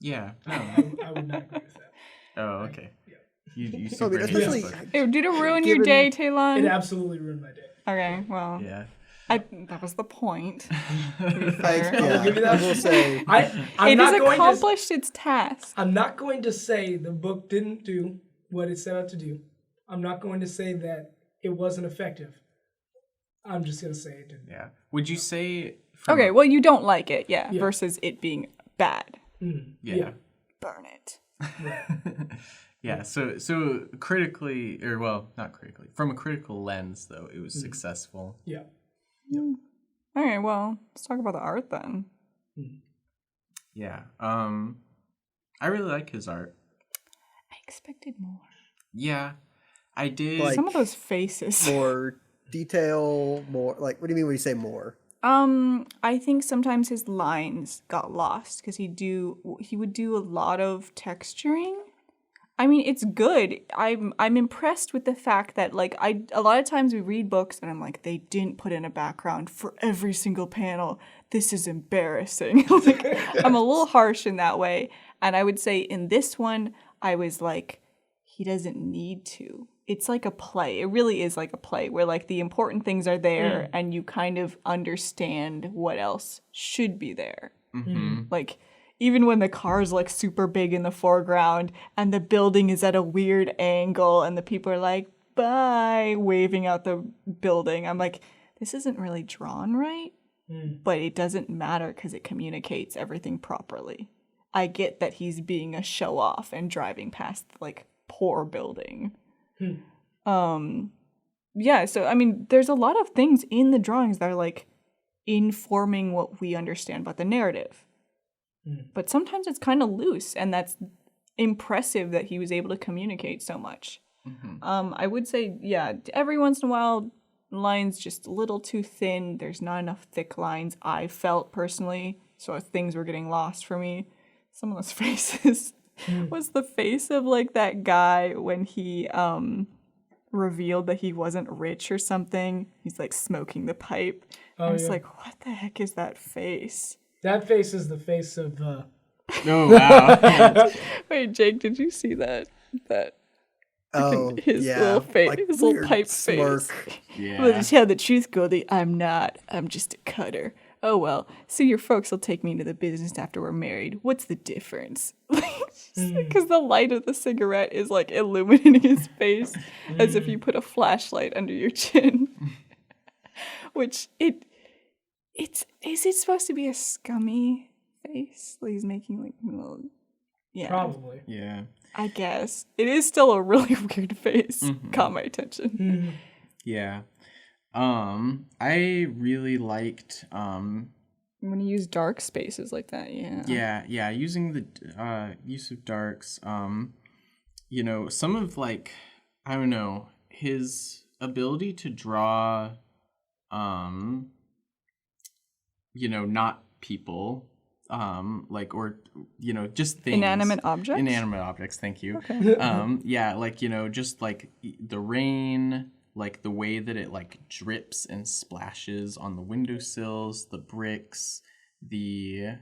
Yeah. No. I would not agree with that. Oh, okay. Yeah. You I super mean, hate this especially book. Ew, did it ruin your Given- day, Talon? It absolutely ruined my day. Okay, well, Yeah. that was the point. I will give you that. I will say, I'm It not has going accomplished its task. I'm not going to say the book didn't do what it set out to do. I'm not going to say that it wasn't effective. I'm just going to say it didn't. Yeah. Would you say... Okay, well, you don't like it, yeah, versus it being bad. Yeah. Burn it. Yeah, so critically, or well, not critically, from a critical lens, though, it was successful. Yeah. Okay, well, let's talk about the art then. Yeah. I really like his art. I expected more. Yeah, I did. Like, Some of those faces. more detail, more like, what do you mean when you say more? I think sometimes his lines got lost because he would do a lot of texturing. I mean, it's good. I'm impressed with the fact that like a lot of times we read books and I'm like, they didn't put in a background for every single panel. This is embarrassing. Like, I'm a little harsh in that way. And I would say in this one, I was like, he doesn't need to. It's like a play. It really is like a play where like the important things are there and you kind of understand what else should be there. Mm-hmm. Like even when the car's like super big in the foreground and the building is at a weird angle and the people are like, bye, waving out the building. I'm like, this isn't really drawn right, but it doesn't matter because it communicates everything properly. I get that he's being a show off and driving past like poor building. Yeah, so I mean, there's a lot of things in the drawings that are like informing what we understand about the narrative. But sometimes it's kind of loose, and that's impressive that he was able to communicate so much. I would say, yeah, every once in a while, lines just a little too thin. There's not enough thick lines, I felt personally, so things were getting lost for me. Some of those faces was the face of like that guy when he revealed that he wasn't rich or something. He's like smoking the pipe. And it's like, what the heck is that face? That face is the face of Oh, wow. Wait, Jake, did you see that? Oh, His yeah. little face, like his little weird pipe smirk. face. Yeah. Well, to tell the truth, Goldie, I'm not. I'm just a cutter. Oh well, so your folks will take me into the business after we're married. What's the difference? Because the light of the cigarette is like illuminating his face as if you put a flashlight under your chin. Which is it supposed to be a scummy face? Like he's making like little, yeah. probably. Yeah. I guess it is still a really weird face. Caught my attention. Yeah. I really liked When you use dark spaces like that, yeah. Yeah, using the use of darks, some of like, I don't know, his ability to draw not people, just things. Inanimate objects? Inanimate objects, thank you. Okay. Just like the rain, like the way that it like drips and splashes on the windowsills, the bricks, the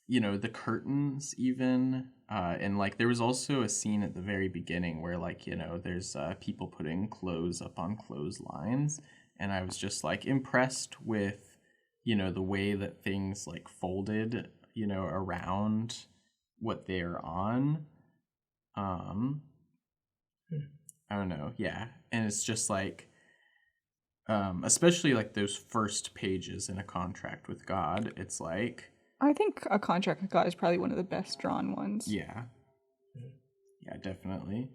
the curtains even. And like there was also a scene at the very beginning where like, there's people putting clothes up on clotheslines, and I was just like impressed with the way that things like folded, around what they're on. I don't know, yeah. And it's just like, especially like those first pages in A Contract with God, it's like... I think A Contract with God is probably one of the best drawn ones. Yeah. Yeah, definitely.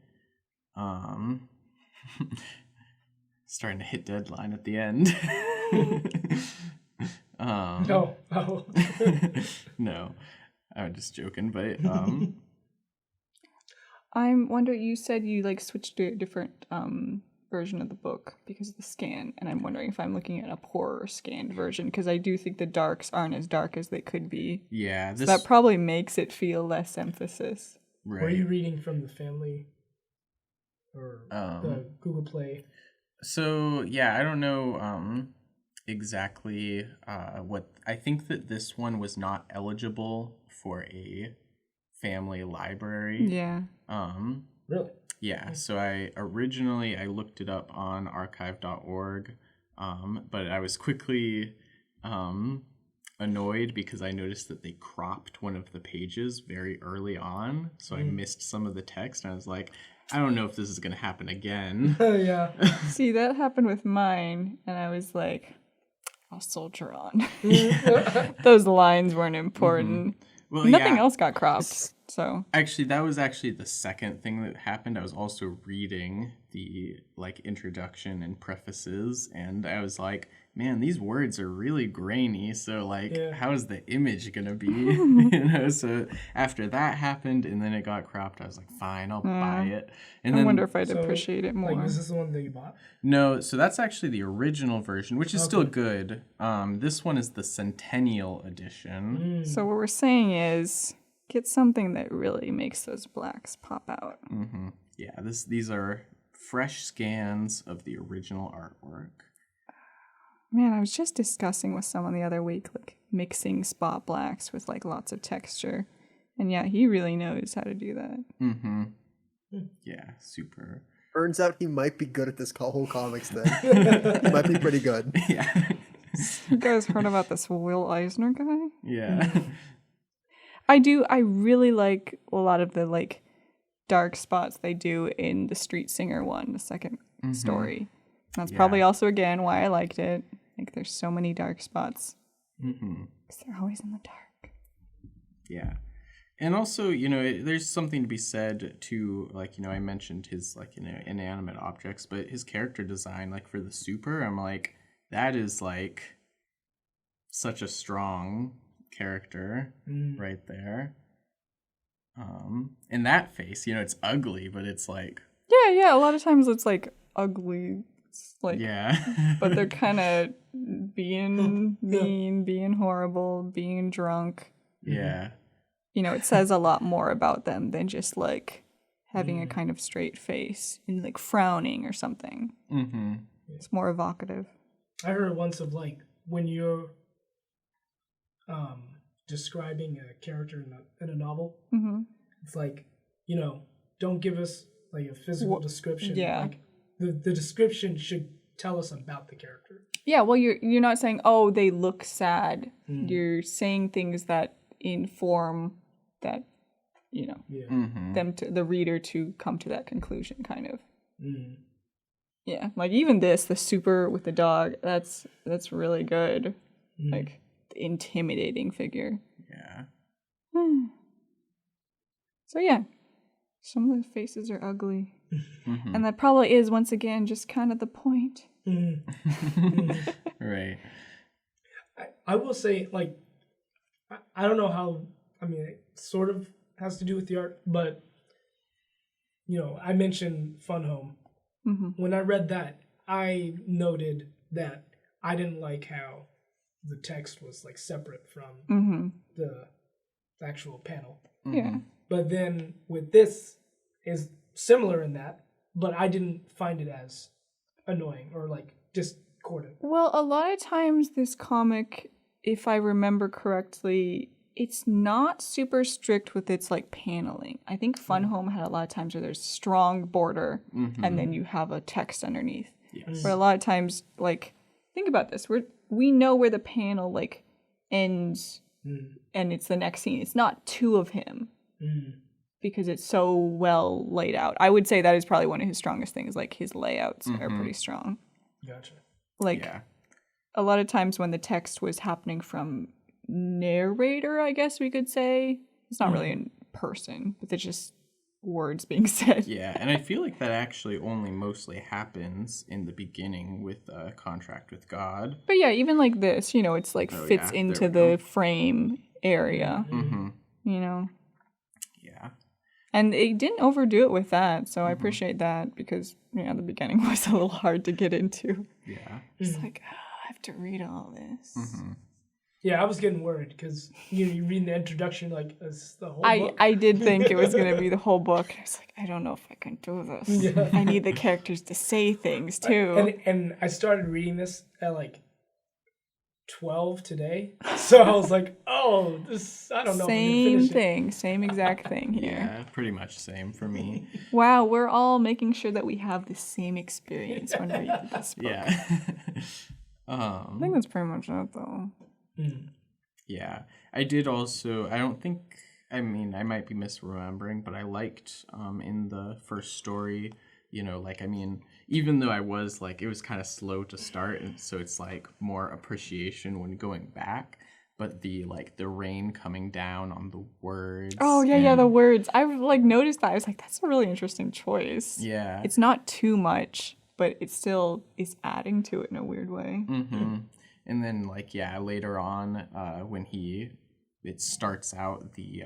Starting to hit deadline at the end. No. Oh. No. I'm just joking, but I'm wondering, you said you like switched to a different version of the book because of the scan, and I'm wondering if I'm looking at a poorer scanned version, because I do think the darks aren't as dark as they could be. Yeah, so that probably makes it feel less emphasis. Right. Were you reading from the family or the Google Play? So yeah, I don't know exactly what. I think that this one was not eligible for a family library. Yeah. Really? Yeah, so I looked it up on archive.org, but I was quickly annoyed because I noticed that they cropped one of the pages very early on, so I missed some of the text, and I was like, I don't know if this is going to happen again. Yeah. See, that happened with mine, and I was like, I'll soldier on. Those lines weren't important. Well, nothing else got cropped. So actually, that was actually the second thing that happened. I was also reading the like introduction and prefaces, and I was like, man, these words are really grainy. So like, how is the image gonna be? So after that happened, and then it got cropped, I was like, fine, I'll buy it. And I wonder if I'd appreciate it more. Like, is this the one that you bought? No, so that's actually the original version, which is still good. This one is the Centennial Edition. So what we're saying is, get something that really makes those blacks pop out. Mm-hmm. Yeah, these are fresh scans of the original artwork. Man, I was just discussing with someone the other week, like mixing spot blacks with like lots of texture. And yeah, he really knows how to do that. Mm-hmm. Yeah, super. Turns out he might be good at this whole comics thing. He might be pretty good. Yeah. You guys heard about this Will Eisner guy? Yeah. I really like a lot of the like dark spots they do in the Street Singer one, the second story. That's probably also again why I liked it. Like there's so many dark spots. Because they're always in the dark. Yeah. And also, there's something to be said to, like, I mentioned his, like, inanimate objects, but his character design, like, for the super, I'm like, that is, like, such a strong character right there. And that face, it's ugly, but it's like... Yeah, a lot of times it's, like, ugly. It's like... Yeah. But they're kind of being mean, being horrible, being drunk. Yeah. It says a lot more about them than just, like, having a kind of straight face and, like, frowning or something. Mm-hmm. It's more evocative. I heard once of, like, when you're describing a character in a novel, it's like, don't give us, like, a physical description. Yeah. Like, the description should tell us about the character. Yeah, well, you're not saying, oh, they look sad. You're saying things that inform that, them the reader to come to that conclusion, kind of. Yeah, like even the super with the dog, that's really good. Like the intimidating figure. Yeah. So yeah, some of the faces are ugly, and that probably is once again just kind of the point. Right. I will say, like, I don't know how. I mean, it sort of has to do with the art, but I mentioned Fun Home. When I read that, I noted that I didn't like how the text was like separate from the actual panel. Yeah. But then with this is similar in that, but I didn't find it as annoying or like discordant. Well, a lot of times this comic, if I remember correctly, it's not super strict with its like paneling. I think Fun Home had a lot of times where there's strong border and then you have a text underneath. Yes. But a lot of times, like, think about this. We know where the panel like ends and it's the next scene. It's not two of him. because it's so well laid out. I would say that is probably one of his strongest things. Like his layouts are pretty strong. Gotcha. Like a lot of times when the text was happening from narrator, I guess we could say, it's not really in person, but it's just words being said. Yeah, and I feel like that actually only mostly happens in the beginning with a contract with God. But yeah, even like this, you know, it's like fits into the frame area, you know? Yeah. And they didn't overdo it with that, so I appreciate that because, yeah, the beginning was a little hard to get into. Yeah. It's like, I have to read all this. Yeah, I was getting worried because you read the introduction like it's the whole book. I did think it was going to be the whole book. I was like, I don't know if I can do this. Yeah. I need the characters to say things too. And I started reading this at like 12 today, so I was like, oh, this I don't know. Same thing, same exact thing here. Yeah, pretty much same for me. Wow, we're all making sure that we have the same experience when reading this book. Yeah. I think that's pretty much it though. Yeah, I did also, I might be misremembering, but I liked in the first story, you know, like, I mean, even though I was like, it was kind of slow to start, and so it's like more appreciation when going back, but the rain coming down on the words. Oh, yeah, the words. I like noticed that. I was like, that's a really interesting choice. Yeah. It's not too much, but it still is adding to it in a weird way. And then, like, later on, when it starts out the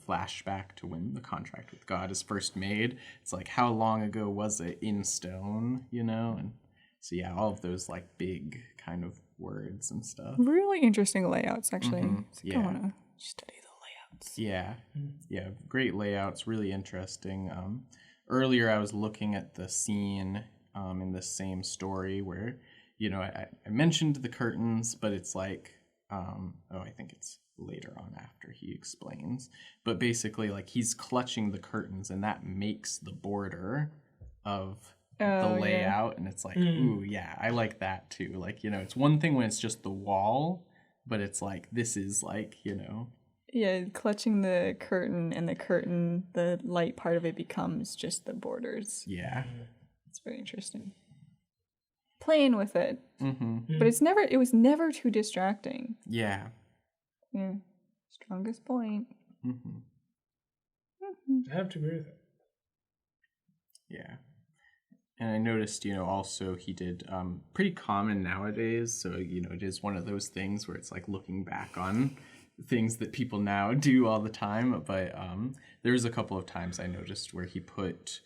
flashback to when the contract with God is first made. It's like, how long ago was it in stone, you know? And so, all of those, like, big kind of words and stuff. Really interesting layouts, actually. I want to study the layouts. Yeah, great layouts, really interesting. Earlier, I was looking at the scene in the same story where, you know, I mentioned the curtains, but it's like, I think it's later on after he explains. But basically, like, he's clutching the curtains, and that makes the border of the layout. And it's like, ooh, yeah, I like that too. Like, you know, it's one thing when it's just the wall, but it's like, this is like, you know. Yeah, clutching the curtain, and the light part of it becomes just the borders. Yeah. It's very interesting. Playing with it, but it was never too distracting. Yeah. Strongest point. I have to agree with it. Yeah. And I noticed, you know, also he did pretty common nowadays, so, you know, it is one of those things where it's like looking back on things that people now do all the time, but there's a couple of times I noticed where he put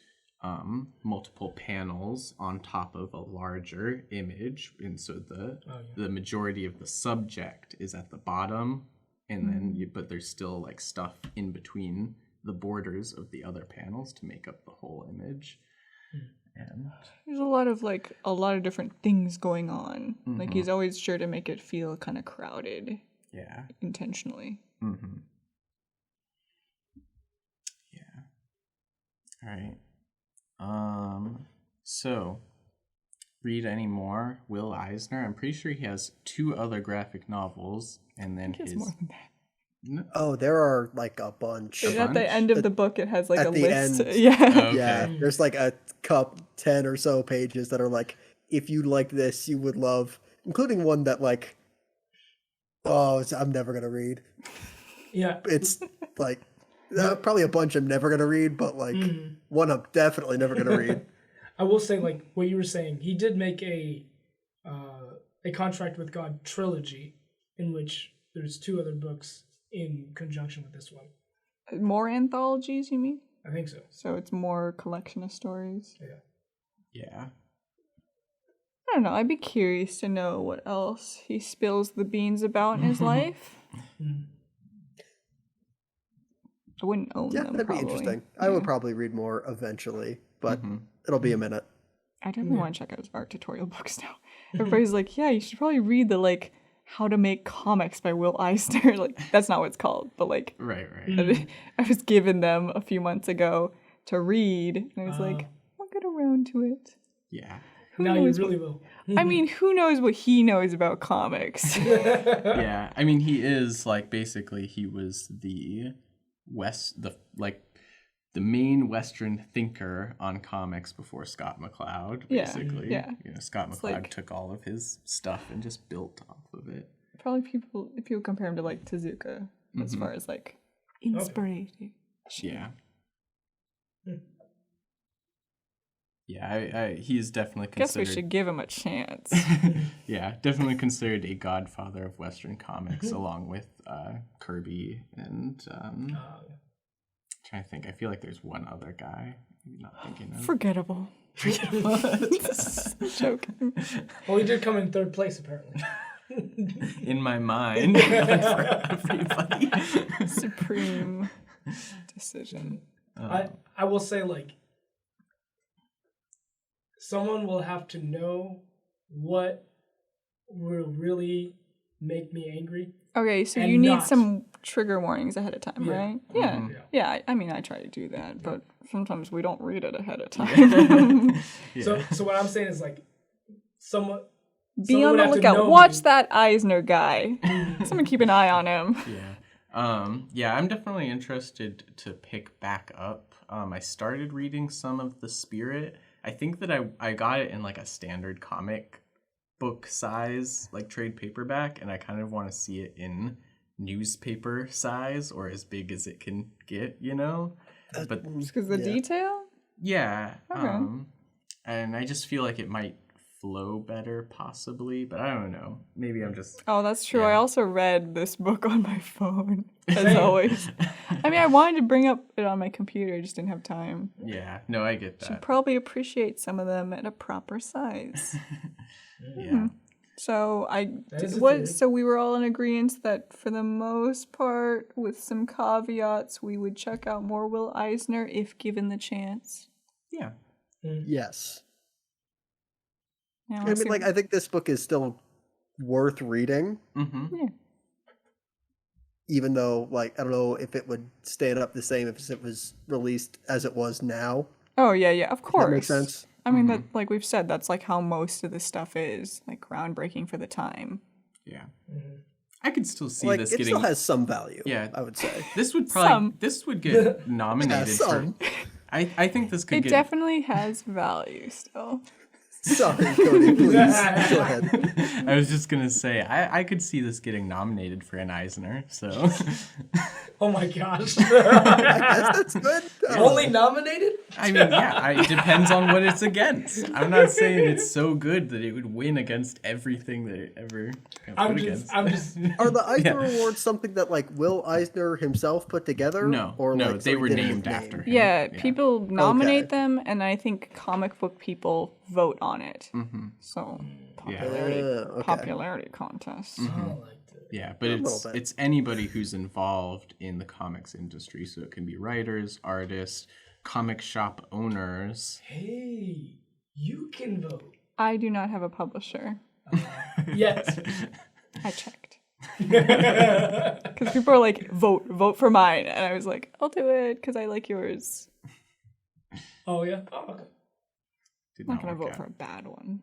multiple panels on top of a larger image, and so the majority of the subject is at the bottom, and then but there's still like stuff in between the borders of the other panels to make up the whole image. And there's a lot of different things going on. Like, he's always sure to make it feel kind of crowded. Yeah. Intentionally. Yeah. All right. So, read any more? Will Eisner. I'm pretty sure he has 2 other graphic novels, and then his. More than that. No. Oh, there are like a bunch. At the end of the book, it has like at a the list. End, yeah. Okay. Yeah. There's like a 10 or so pages that are like, if you like this, you would love, including one that like, I'm never gonna read. Yeah. It's like probably a bunch I'm never gonna read, but like one I'm definitely never gonna read. I will say, like what you were saying, he did make a Contract with God trilogy, in which there's 2 other books in conjunction with this one. More anthologies, you mean? I think so. So it's more collection of stories. Yeah. I don't know. I'd be curious to know what else he spills the beans about in his life. I wouldn't own them. That'd probably. be interesting. I would probably read more eventually, but it'll be a minute. I definitely want to check out his art tutorial books now. Everybody's like, yeah, you should probably read the like How to Make Comics by Will Eisner. Like, that's not what it's called, but like, right. I was given them a few months ago to read, and I was like, I'll get around to it. Yeah. Now you really will. I mean, who knows what he knows about comics? Yeah, I mean, he is like basically he was the the main Western thinker on comics before Scott McCloud, basically. Yeah. Scott McCloud took all of his stuff and just built off of it. Probably people compare him to like Tezuka as far as like inspiration. Yeah. Yeah, he's definitely considered... Guess we should give him a chance. Yeah, definitely considered a godfather of Western comics, along with Kirby and... trying to think. I feel like there's one other guy I'm not thinking of. Forgettable. Joking. Well, he did come in third place, apparently. In my mind, not for everybody. Supreme decision. I will say, like, someone will have to know what will really make me angry. Okay, so you need some trigger warnings ahead of time, right? Mm-hmm. Yeah. I mean, I try to do that, but sometimes we don't read it ahead of time. So what I'm saying is, like, be on the lookout. Watch that Eisner guy. Someone keep an eye on him. Yeah, I'm definitely interested to pick back up. I started reading some of The Spirit. I think that I got it in like a standard comic book size, like trade paperback, and I kind of want to see it in newspaper size or as big as it can get, you know? But just because the detail? Yeah. Okay. And I just feel like it might flow better, possibly, but I don't know. Maybe I'm just... Oh, that's true. Yeah. I also read this book on my phone, as always. I mean, I wanted to bring up it on my computer, I just didn't have time. Yeah, no, I get that. Should probably appreciate some of them at a proper size. Yeah. So so we were all in agreement that for the most part, with some caveats, we would check out more Will Eisner if given the chance. Yeah. Yes. Now, I mean, like, I think this book is still worth reading. Mm-hmm. Yeah. Even though, like, I don't know if it would stand up the same if it was released as it was now. Oh, yeah, of course. That makes sense. I mean, that, like we've said, that's like how most of this stuff is, like, groundbreaking for the time. Yeah. I could still see like, this it getting... still has some value, yeah, I would say. This would probably... This would get nominated for... I think this could get... It definitely has value still. Sorry, Cody, please. Go ahead. I was just going to say, I could see this getting nominated for an Eisner, so... Oh my gosh. I guess that's good. Only nominated? I mean, yeah, it depends on what it's against. I'm not saying it's so good that it would win against everything that it ever put against. Are the Eisner Awards something that, like, Will Eisner himself put together? No, or like, they were named after him. Yeah, people nominate them, and I think comic book people vote on it. Mm-hmm. So, popularity, popularity contest. Mm-hmm. Yeah, but it's anybody who's involved in the comics industry, so it can be writers, artists, comic shop owners. Hey, you can vote. I do not have a publisher. Yes. I checked. Because people are like, vote for mine. And I was like, I'll do it because I like yours. Oh, yeah? Oh, okay. I'm not going to vote for a bad one.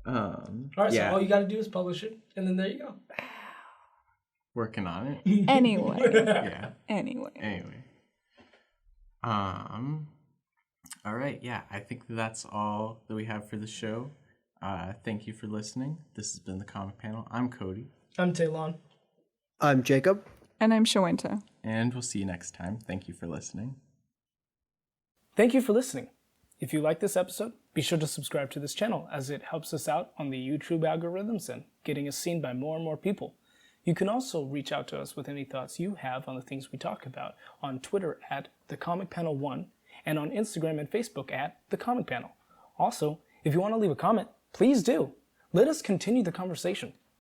All right, so all you got to do is publish it, and then there you go. Working on it. Anyway. Yeah. Anyway. All right, yeah, I think that's all that we have for the show. Thank you for listening. This has been the Comic Panel. I'm Cody. I'm Talon. I'm Jacob. And I'm Shawenta. And we'll see you next time. Thank you for listening. Thank you for listening. If you like this episode, be sure to subscribe to this channel as it helps us out on the YouTube algorithms and getting us seen by more and more people. You can also reach out to us with any thoughts you have on the things we talk about on Twitter at TheComicPanel1 and on Instagram and Facebook at TheComicPanel. Also, if you want to leave a comment, please do. Let us continue the conversation.